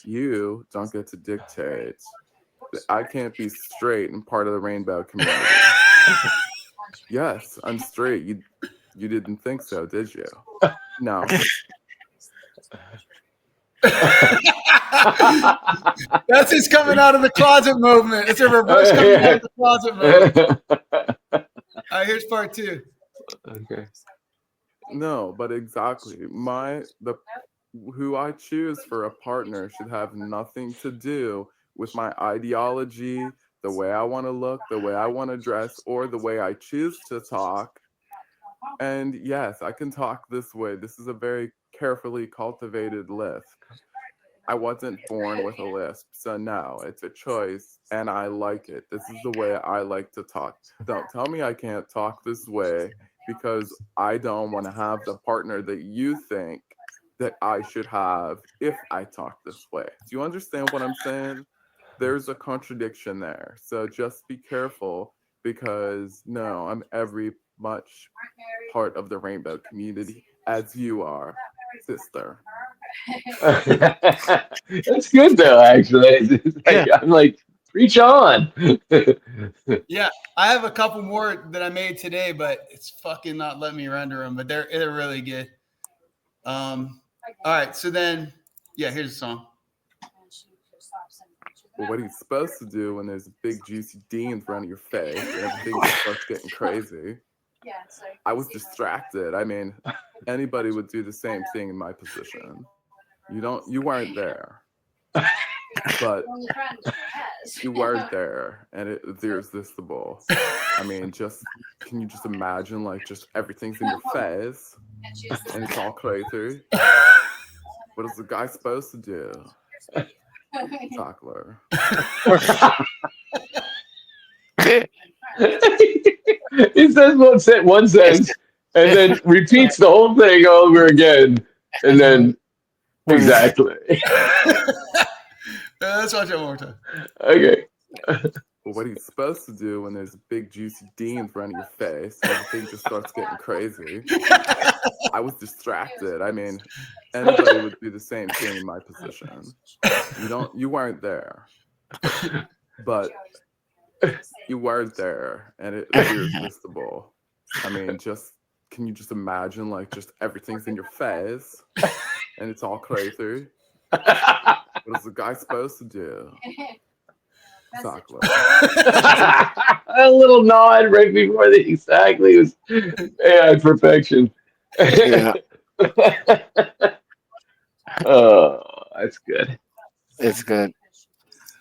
you don't get to dictate. I can't be straight and part of the rainbow community. Yes, I'm straight. You didn't think so, did you? No. That's his coming out of the closet movement. It's a reverse coming out of the closet movement. All right, here's part two. Okay. No, but exactly. Who I choose for a partner should have nothing to do with my ideology, the way I want to look, the way I want to dress, or the way I choose to talk. And yes, I can talk this way. This is a very carefully cultivated lisp. I wasn't born with a lisp, so no, it's a choice, and I like it. This is the way I like to talk. Don't tell me I can't talk this way because I don't want to have the partner that you think that I should have if I talk this way. Do you understand what I'm saying? There's a contradiction there. So just be careful because no, I'm every much part of the rainbow community as you are, sister. That's good though, actually. It's like, I'm like, preach on. Yeah, I have a couple more that I made today, but it's fucking not letting me render them. But they're really good. All right, so then here's the song. Well, what are you supposed to do when there's a big juicy D in front of your face and everything just starts getting crazy? I was distracted. I mean, anybody would do the same thing in my position. You weren't there. But you weren't there, and it's irresistible. I mean, can you just imagine, like, just everything's in your face, and it's all crazy? What is the guy supposed to do? Chocolate. He says one sentence, and then repeats the whole thing over again, and then exactly. Let's watch it one more time. Okay. Well, what are you supposed to do when there's a big juicy D in front of your face and everything just starts getting crazy? I was distracted. I mean, anybody would do the same thing in my position. You weren't there. But you weren't there, and it's irresistible. I mean, can you just imagine, like, just everything's in your face, and it's all crazy? What is the guy supposed to do? Chocolate. A little nod right before the exactly was AI perfection. Yeah. Oh, that's good. It's good.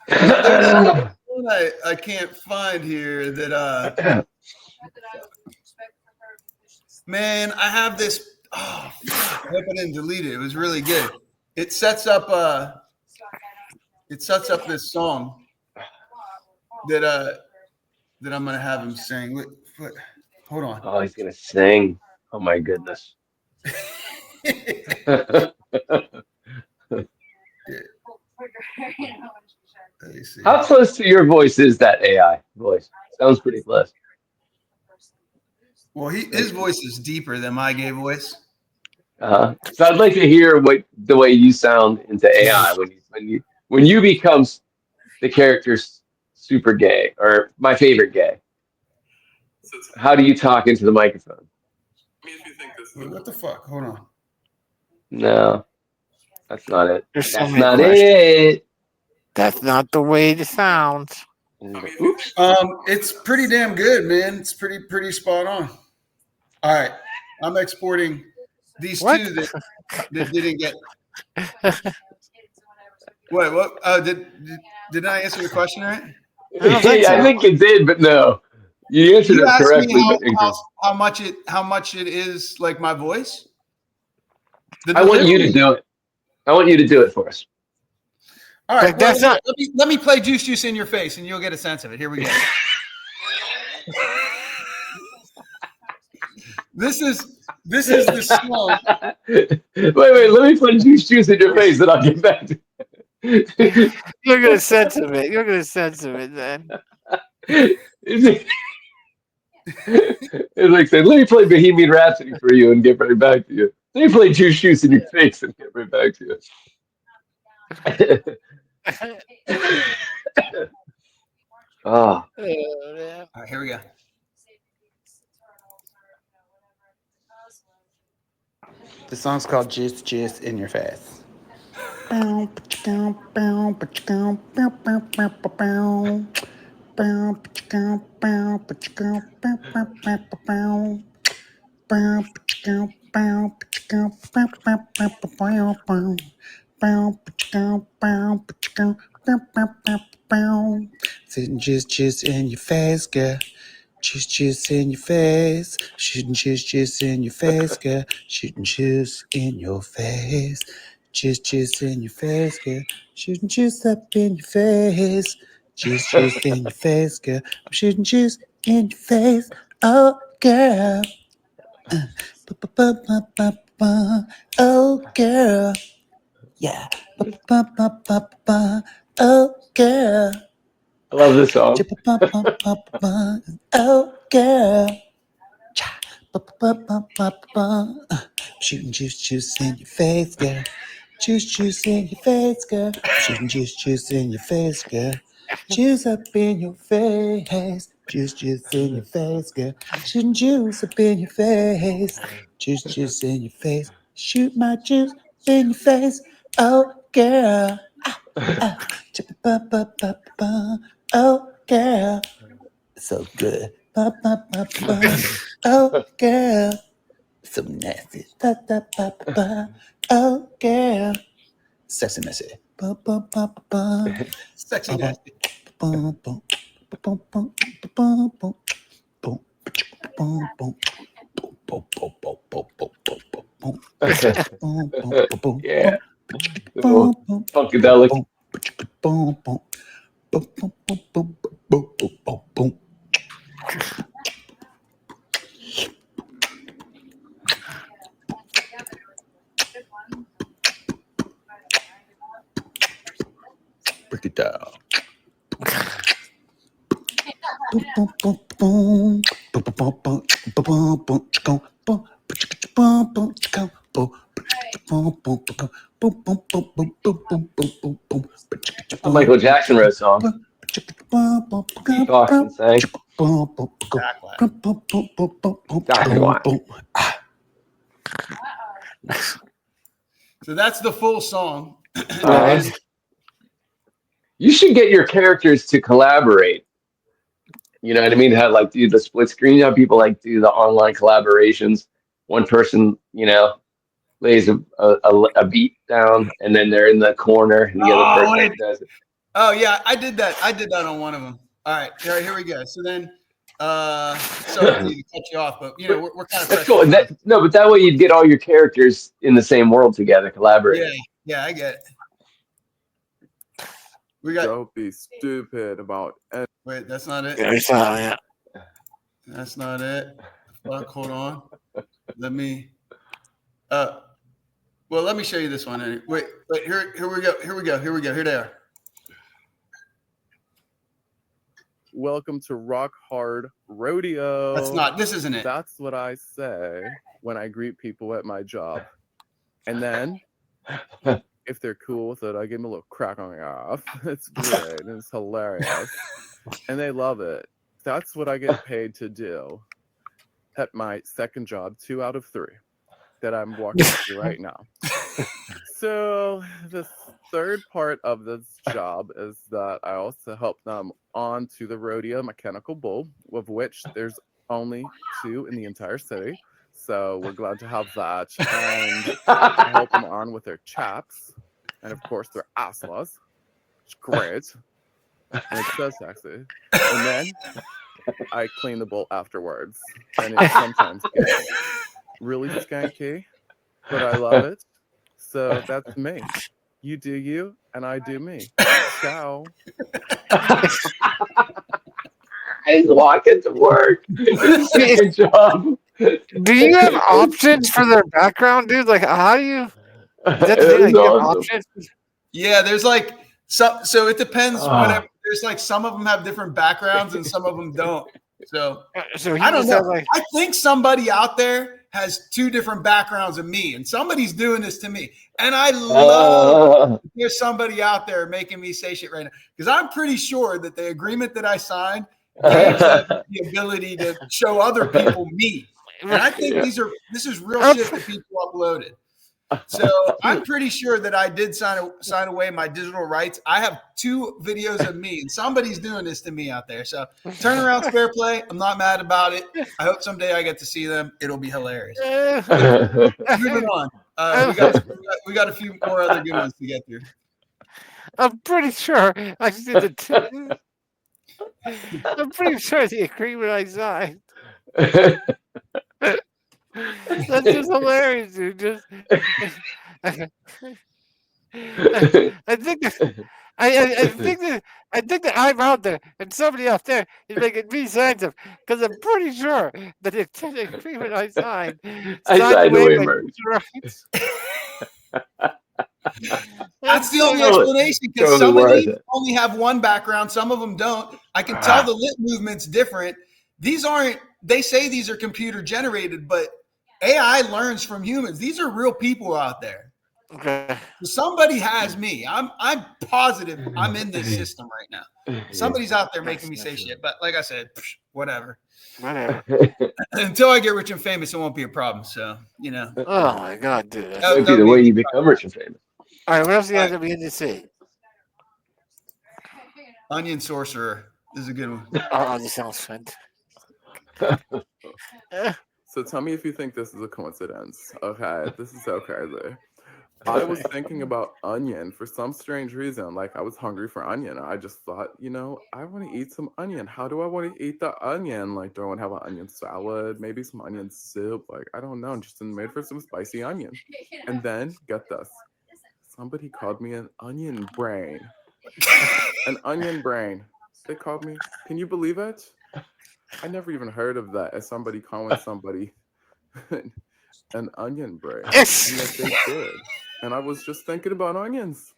One I can't find here that man, I have this. Oh, fuck, I hope I didn't delete it. It was really good. It sets up this song that I'm gonna have him sing. Wait, hold on. Oh, he's gonna sing. Oh my goodness. Let me see. How close to your voice is that AI voice? Sounds pretty close. Well, his voice is deeper than my gay voice. So I'd like to hear the way you sound into AI when you become the character's super gay or my favorite gay. How do you talk into the microphone? Wait, what the fuck? Hold on. No, that's not it. There's so That's many not questions. it. That's not the way it sounds. Oops. It's pretty damn good, man. It's pretty spot on. All right, I'm exporting these What? two that didn't get. Wait, what? Did I answer the question right? I don't think so. I think you did, but no, you answered You it asked me correctly, but incorrectly. how much it is like my voice. The I want you to delivery. do it. I want you to do it for us. All right, Like, that's not- let me play Juice in your face, and you'll get a sense of it. Here we go. This is the song. Wait, let me put juice in your face, and I'll get back to You're gonna sense of it. You're gonna sense of it then. It's like saying, let me play Bohemian Rhapsody for you and get right back to you. Let me play Juice in your face and get right back to you. Oh. All right, here we go. The song's called Juice in Your Face. Sitting juice in your face, girl. Juice in your face. Shooting juice in your face, girl. Shooting juice in your face. Juice in your face, girl. Shooting juice up in your face. Juice in your face, girl. I'm shooting juice in your face. Oh, girl. Oh, girl. Yeah. Oh, girl. I love this song. Oh, girl. Shooting juice in your face, girl. Juice in your face, girl. Shooting juice in your face, girl. Juice up in your face. Juice in your face, girl. Shooting juice up in your face. Juice in your face. Shoot my juice in your face. Oh, girl. Oh, girl. So good. Oh, girl. So nasty. Oh, girl. Sexy messy. Sexy nasty. Yeah. Little funkadelic. Break it down. That's a Michael Jackson wrote song. Beatbox and sang. Exactly. So that's the full song. You should get your characters to collaborate. You know what I mean? Have like do the split screen. You know, people like do the online collaborations. One person, lays a beat down, and then they're in the corner, and the other person does it. Oh yeah, I did that. I did that on one of them. All right, here we go. So then, sorry to cut you off, but we're kind of. That's cool. But that way you'd get all your characters in the same world together, collaborating. Yeah, I get it. We got. Don't be stupid about it. Wait, that's not it. Yeah. That's not it. Fuck, hold on. Let me. Well, let me show you this one. Wait. Here we go. Here they are. welcome to Rock Hard Rodeo. That's not. This isn't it. That's what I say when I greet people at my job. And then, if they're cool with it, I give them a little crack on the ass. It's great. And it's hilarious. And they love it. That's what I get paid to do at my second job, 2 out of 3, that I'm walking through right now. So the third part of this job is that I also help them onto the rodeo mechanical bull, of which there's only 2 in the entire city. So we're glad to have that. And I help them on with their chaps. And of course, their aslas. It's great. And it's so sexy. And then I clean the bull afterwards. And it sometimes gets really skanky, but I love it. So that's me. You do you, and I do me. Ciao. He's walking to work. Second job. Do you have options for their background, dude? Like, how do you? Is that the thing? Like, you have options? Yeah, there's like so it depends. Whatever. There's like some of them have different backgrounds and some of them don't. So I don't know. Like, I think somebody out there has 2 different backgrounds of me, and somebody's doing this to me. And I love there's somebody out there making me say shit right now, because I'm pretty sure that the agreement that I signed gave them the ability to show other people me. And I think this is real shit that people uploaded. So I'm pretty sure that I did sign away my digital rights. I have 2 videos of me, and somebody's doing this to me out there. So turnaround's fair play. I'm not mad about it. I hope someday I get to see them. It'll be hilarious. Moving on. We got a few more other good ones to get through. I'm pretty sure I see the. I'm pretty sure the agreement I signed. That's just hilarious, dude. Just, I think that I'm out there and somebody out there is making me sign them, because I'm pretty sure that the agreement I signed away my rights. That's the only explanation, because some of these only have one background, some of them don't. I can tell the lip movement's different. These aren't. They say these are computer generated, but AI learns from humans. These are real people out there. Okay. Somebody has me. I'm positive I'm in this system right now. Somebody's out there making me say shit. But like I said, whatever. Until I get rich and famous, it won't be a problem. So, you know. Oh my God, dude. That would be the way you become rich and famous. All right, what else do you have to be in to see? Onion Sorcerer. This is a good one. Oh, this sounds fun. So tell me if you think this is a coincidence. Okay, this is so crazy. I was thinking about onion for some strange reason. Like, I was hungry for onion. I just thought, you know, I want to eat some onion. How do I want to eat the onion? Like, do I want to have an onion salad? Maybe some onion soup? Like, I don't know. Just made for some spicy onion. And then, get this. Somebody called me an onion brain. An onion brain. They called me. Can you believe it? I never even heard of that as somebody calling somebody an onion brain. And yet they did. And I was just thinking about onions.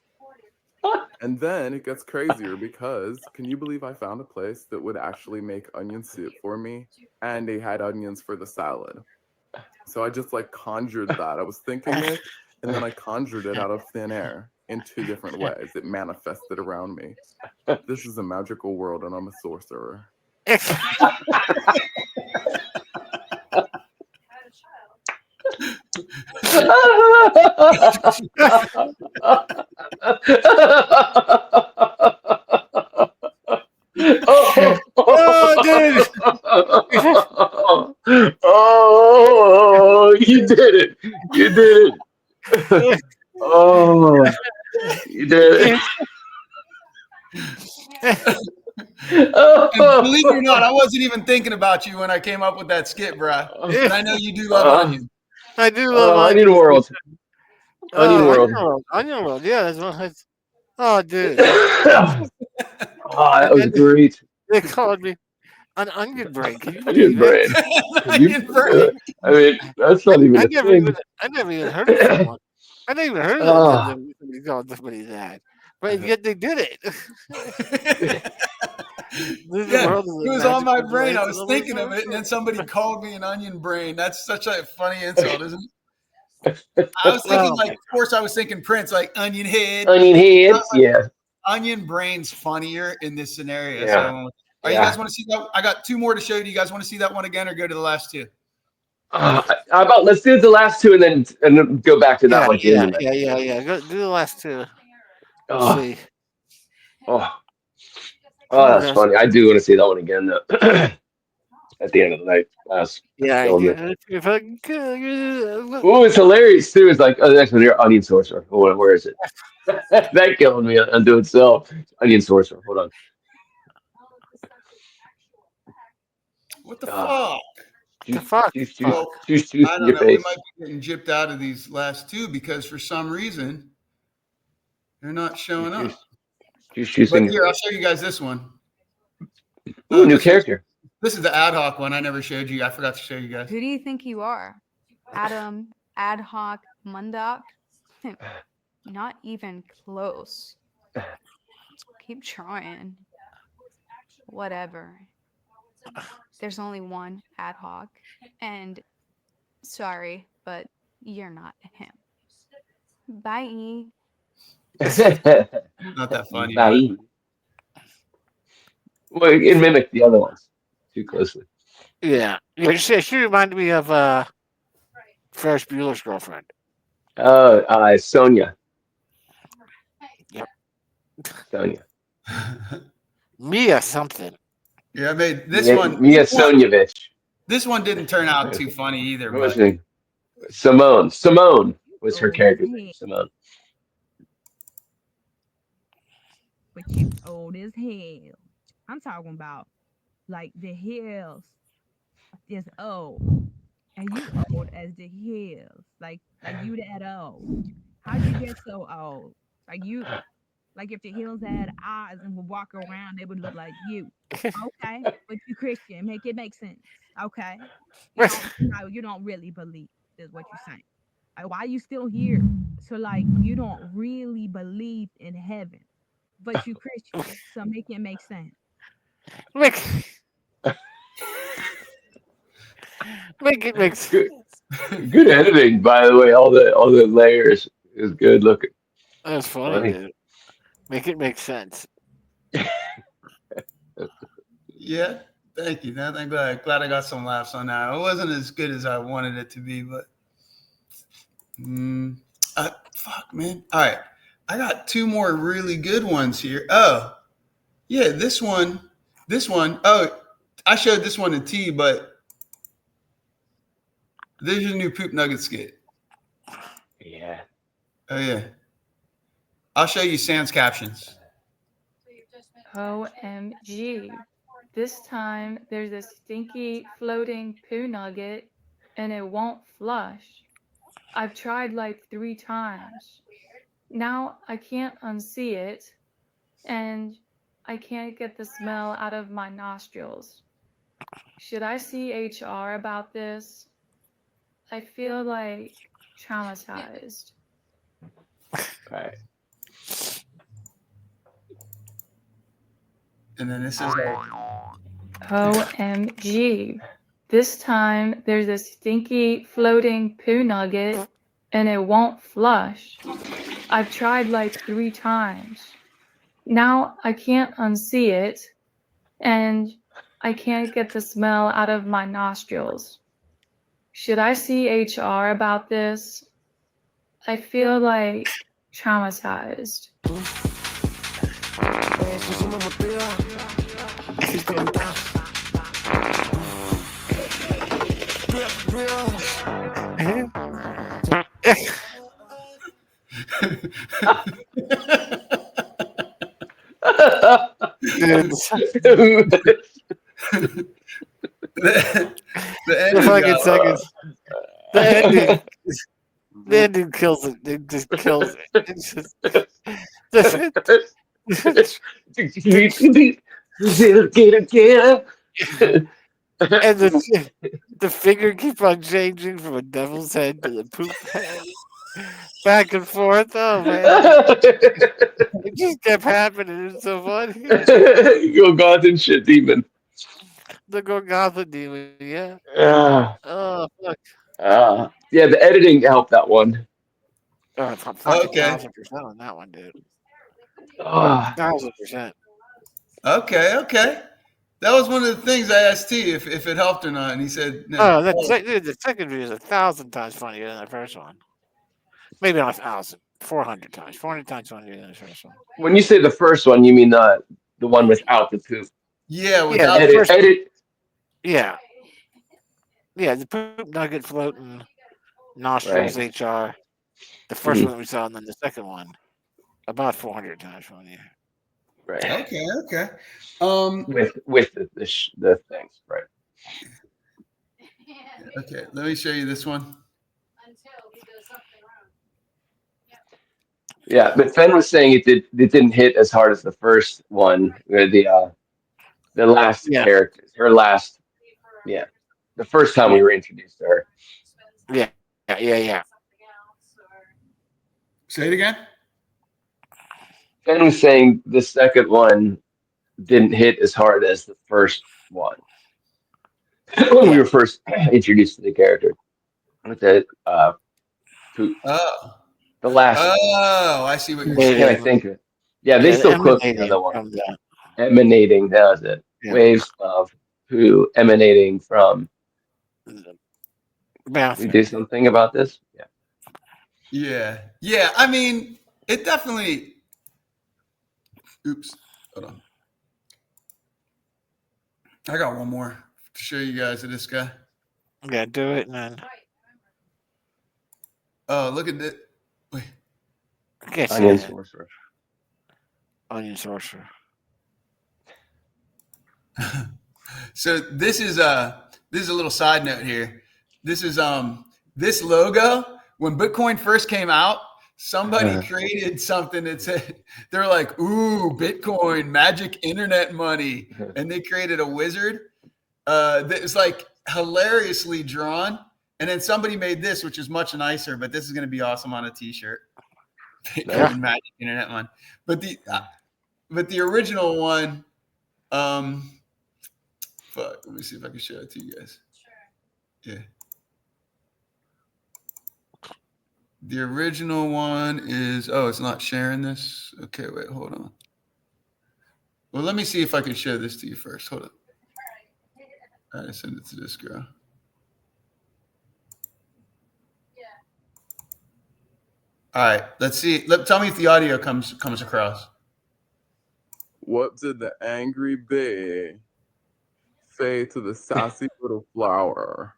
And then it gets crazier, because can you believe I found a place that would actually make onion soup for me? And they had onions for the salad. So I just like conjured that. I was thinking it, and then I conjured it out of thin air in 2 different ways. It manifested around me. This is a magical world, and I'm a sorcerer. Oh, dude. Oh, you did it. You did it. Oh, you did it. And believe it or not, I wasn't even thinking about you when I came up with that skit, bro. But I know you do love onion. I do love Onion World. Onion World. Onion World. Yeah, that's one. Oh, dude. Oh, that was great. They called me an onion brain. Can you Onion brain. Onion brain. I mean, that's not even a thing. I never even heard of someone. I never even heard of somebody called somebody that. But yet they did it. Yeah, world is It a was on my magical brain. place I in was the thinking of universe. it, and then somebody called me an onion brain. That's such a funny insult, isn't it? I was thinking, Oh, like, of course, I was thinking Prince, like onion head. Onion head. Like, Yeah. onion brain's funnier in this scenario. Yeah. So, are you Yeah. guys want to see that? I got 2 more to show you. Do you guys want to see that one again, or go to the last 2? How about let's do the last 2 and then go back to that yeah, one at the end yeah, of the night. yeah. Go do the last 2. Let's Oh, see. oh, Come on, that's guys. funny. I do want to see that one again though. At the end of the night. That's Yeah, killing me. if I can kill you. Oh, it's hilarious too. It's like, oh, that's when your onion sorcerer. Where is it? That killed me unto itself. Onion sorcerer. Hold on. What the Ah, fuck? The juice, fuck? juice, juice, Well, juice, juice I in don't your know. We face. might be getting gypped out of these last 2 because for some reason they're not Juice, showing up. juice in But your here, I'll face. show you guys this one. Ooh, Oh, new this is character. the ad hoc one. I never showed you. I forgot to show you guys. Who do you think you are? Adam Ad hoc Mundock? Not even close. Keep trying. Whatever. There's only one ad hoc. And sorry, but you're not him. Bye. Not that funny, but Bye. Well, it mimicked the other ones too closely. Yeah. She reminded me of Ferris Bueller's girlfriend. Sonia. Yep. Sonia. Mia something. yeah, I made this Mia, one. Mia Soniovich. This one didn't turn out too funny either. What was But her name? Simone. Simone was her Old character's as name. hell, Simone. but you old as hell. I'm talking about like the hills is old, and you old as the hills. Like you that old. How'd you get so old? Like you, like if the hills had eyes and would walk around, they would look like you. Okay, but you Christian, make it make sense. Okay, you don't really believe is what you're saying. Like, why you still here? So like you don't really believe in heaven, but you Christian. So make it make sense. Make it make sense. Good editing, by the way. All the layers is good looking. That's funny, dude. Make it make sense. yeah, thank you. I'm glad I got some laughs on that. It wasn't as good as I wanted it to be, but fuck, man. All right, I got 2 more really good ones here. Oh, yeah, this one. Oh, I showed this one to T, but there's your new poop nugget skit. Yeah. Oh yeah. I'll show you Sam's captions. OMG. This time there's a stinky floating poo nugget and it won't flush. I've tried like 3 times. Now I can't unsee it and I can't get the smell out of my nostrils. Should I see HR about this? I feel like traumatized. Okay. And then this is OMG. This time there's a stinky floating poo nugget and it won't flush. I've tried like 3 times. Now I can't unsee it and I can't get the smell out of my nostrils. Should I see HR about this? I feel like traumatized. the fucking seconds. The ending kills it. It just kills it. It's just, and the figure keeps on changing from a devil's head to the poop head. Back and forth. Oh man. It just kept happening. It's so funny. Go God and shit demon. The Golgotha demon, yeah. Uh, Oh, fuck. yeah, the editing helped that one. Oh, I'm fucking Okay. 1000% on that one, dude. Uh, 1000%. Okay. That was one of the things I asked T if it helped or not, and he said no. Oh, dude, the second video is 1,000 times funnier than the first one. Maybe not 1,000. 400 times. 400 times funnier than the first one. when you say the first one, you mean the one without the poop. Yeah, Yeah, without the Edit, first. edit. Yeah. Yeah, the poop nugget floating, nostrils, Right. HR. The first Mhm. one that we saw, and then the second one, about 400 times funnier. Right. Okay. With the things. Right. Okay, let me show you this one. Yeah, but Fen was saying it didn't hit as hard as the first one. Where the last Yeah. characters, her last, yeah, the first time we were introduced to her. Yeah. Say it again. Fen was saying the second one didn't hit as hard as the first one when we Yeah. were first introduced to the character. With the poop, Oh, the last. I see what you're Why can't I saying. think of it? Yeah, they Yeah, the still quote me on emanating the one. from the. Emanating, that was it. Yeah. Waves of poo emanating from. The We bathroom. do something about this. Yeah. Yeah. I mean, it definitely. Oops. Hold on. I got one more to show you guys of this guy. Yeah, do it, and then. Oh, look at this. Wait. I can't see Onion that. sorcerer. Onion sorcerer. So this is a little side note here. This is this logo when Bitcoin first came out, somebody created something that said they're like, ooh, Bitcoin, magic internet money. And they created a wizard that is like hilariously drawn. And then somebody made this, which is much nicer, but this is going to be awesome on a t-shirt. Bitcoin magic internet money. But the original one, fuck, let me see if I can show it to you guys. Yeah. The original one is, it's not sharing this. Okay, wait, hold on. Well, let me see if I can show this to you first. Hold on. All right, send it to this girl. All right, let's see. Tell me if the audio comes across. What did the angry bee say to the sassy little flower?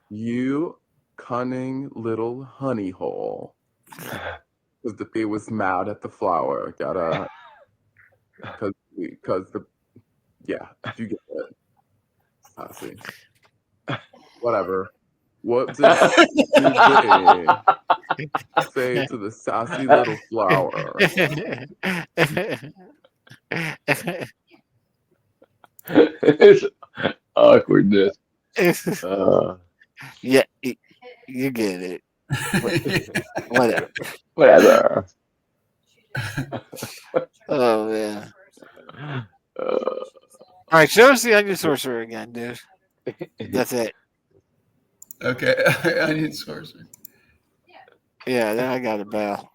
You cunning little honey hole. Because the bee was mad at the flower. Because you get it. Sassy. Whatever. What did the bee say to the sassy little flower? It's awkwardness. Yeah, you get it. Whatever. Whatever. Oh man. All right, show us the onion sorcerer again, dude. That's it. Okay, onion sorcerer. Yeah, then I got a bell.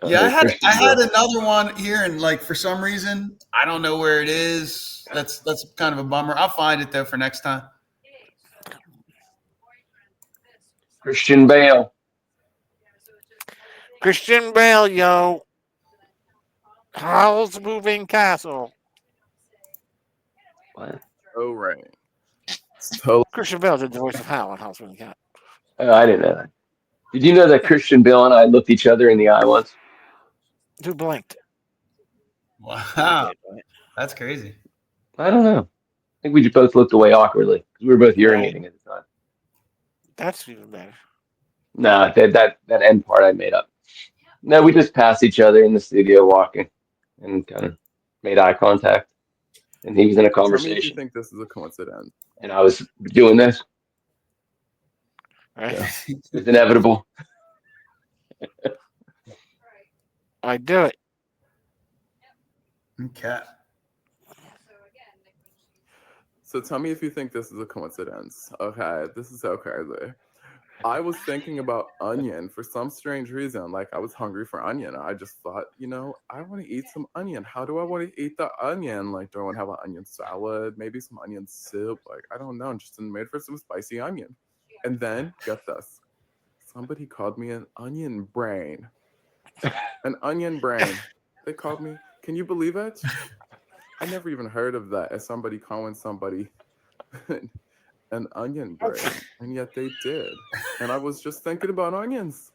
Yeah, I Christian had Bale. another one here, and like for some reason, I don't know where it is. That's kind of a bummer. I'll find it though for next time. Christian Bale. Christian Bale, yo. Howl's Moving Castle. What? Oh, right. So Christian Bale did the voice of Hal on Howl's Moving Castle. I didn't know that. Did you know that Christian Bale and I looked each other in the eye once? Who blinked? Wow, that's crazy. I don't know. I think we just both looked away awkwardly because we were both Right. urinating at the time. That's even better. No, that end part I made up. No, we just passed each other in the studio walking and kind of made eye contact. And he was in a tell me if you conversation. think this is a coincidence. And I was doing this. Right? So it was inevitable. I do it. Okay. So tell me if you think this is a coincidence. Okay, this is so crazy. I was thinking about onion for some strange reason. Like, I was hungry for onion. I just thought, I want to eat some onion. How do I want to eat the onion? Like, do I want to have an onion salad? Maybe some onion soup? Like, I don't know. I'm just in the mood for some spicy onion. And then, get this. Somebody called me an onion brain. An onion brain. They called me. Can you believe it? I never even heard of that as somebody calling somebody an onion brain, and yet they did. And I was just thinking about onions.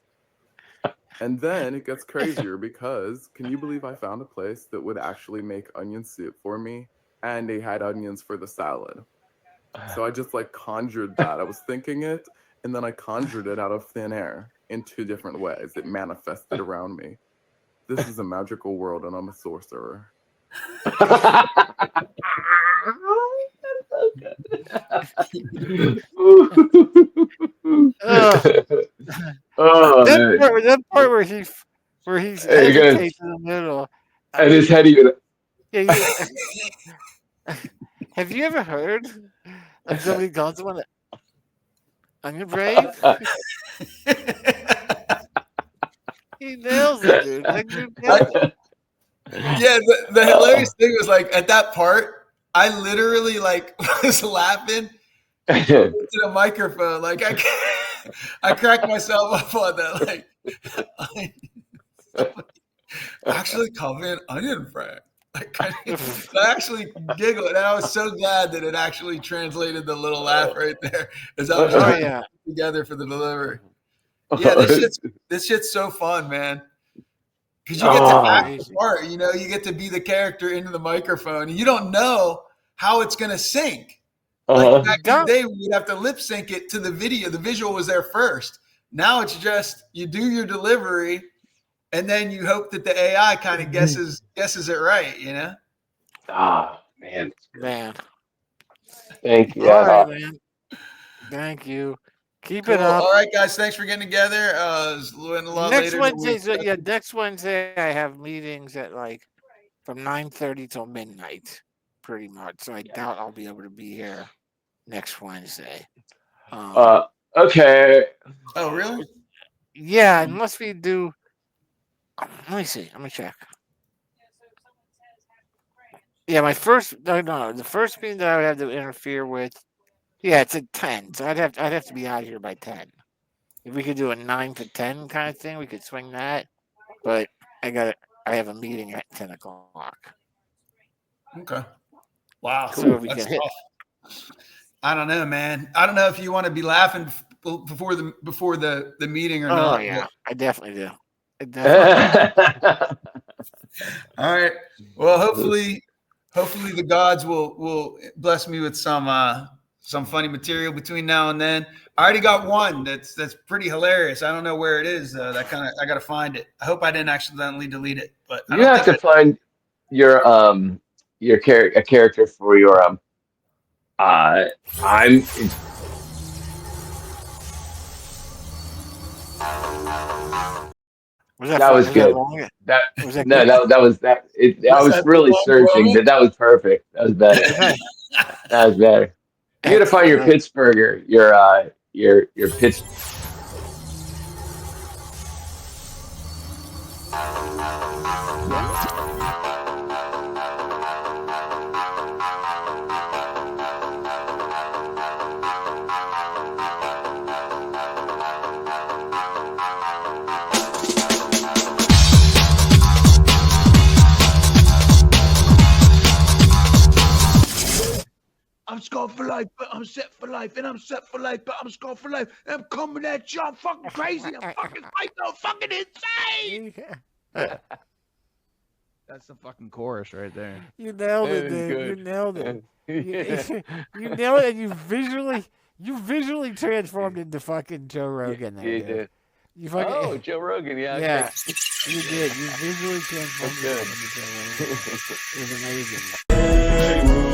And then it gets crazier because can you believe I found a place that would actually make onion soup for me? And they had onions for the salad. So I just like conjured that. I was thinking it, and then I conjured it out of thin air in 2 different ways. It manifested around me. This is a magical world, and I'm a sorcerer. That part where he's hesitating in the middle. And his head even. Yeah. Have you ever heard of somebody called someone onion brain? He nails it, dude. That dude nails it. Yeah, the hilarious thing was like at that part, I literally like was laughing to the microphone. Like I cracked myself up on that. Like actually call me an onion brain. Like I actually giggled, and I was so glad that it actually translated the little laugh right there as I was trying to put together for the delivery. Yeah, this shit's so fun, man. Because you get to act the part, you get to be the character into the microphone, and you don't know how it's gonna sync. Like back in the day, we would have to lip sync it to the video. The visual was there first. Now it's just you do your delivery, and then you hope that the AI kind of guesses it right. Man. Thank you. All right, man. Thank you. Keep it up. All right, guys. Thanks for getting together. Next Wednesday, next Wednesday I have meetings at from 9:30 till midnight, pretty much. So I doubt I'll be able to be here next Wednesday. Okay. Oh, really? Yeah, unless we do. Let me see. Let me check. Yeah, the first meeting that I would have to interfere with. Yeah, it's at 10, so I'd have to be out here by 10. If we could do a 9 to 10 kind of thing, we could swing that. But I have a meeting at 10 o'clock. Okay. Wow. So That's tough. I don't know, man. I don't know if you want to be laughing before the meeting or not. Oh yeah, I definitely do. All right. Well, hopefully the gods will bless me with some funny material between now and then. I already got one that's pretty hilarious. I don't know where it is though. I got to find it. I hope I didn't accidentally delete it. But you have to find your character for your I'm. That was good. That was that. I was really searching. That was perfect. That was better. That was better. You got to find your Pittsburgher. Your Pitts. I'm scarred for life, but I'm set for life, and I'm set for life, but I'm scarred for life, and I'm coming at you. I'm fucking crazy. I'm fucking fucking insane. That's the fucking chorus right there. You nailed it, dude. You nailed it. You nailed it, and you visually transformed into fucking Joe Rogan. You did. You fucking, Joe Rogan, yeah. Yeah, you did. You visually transformed into Joe Rogan. It was amazing.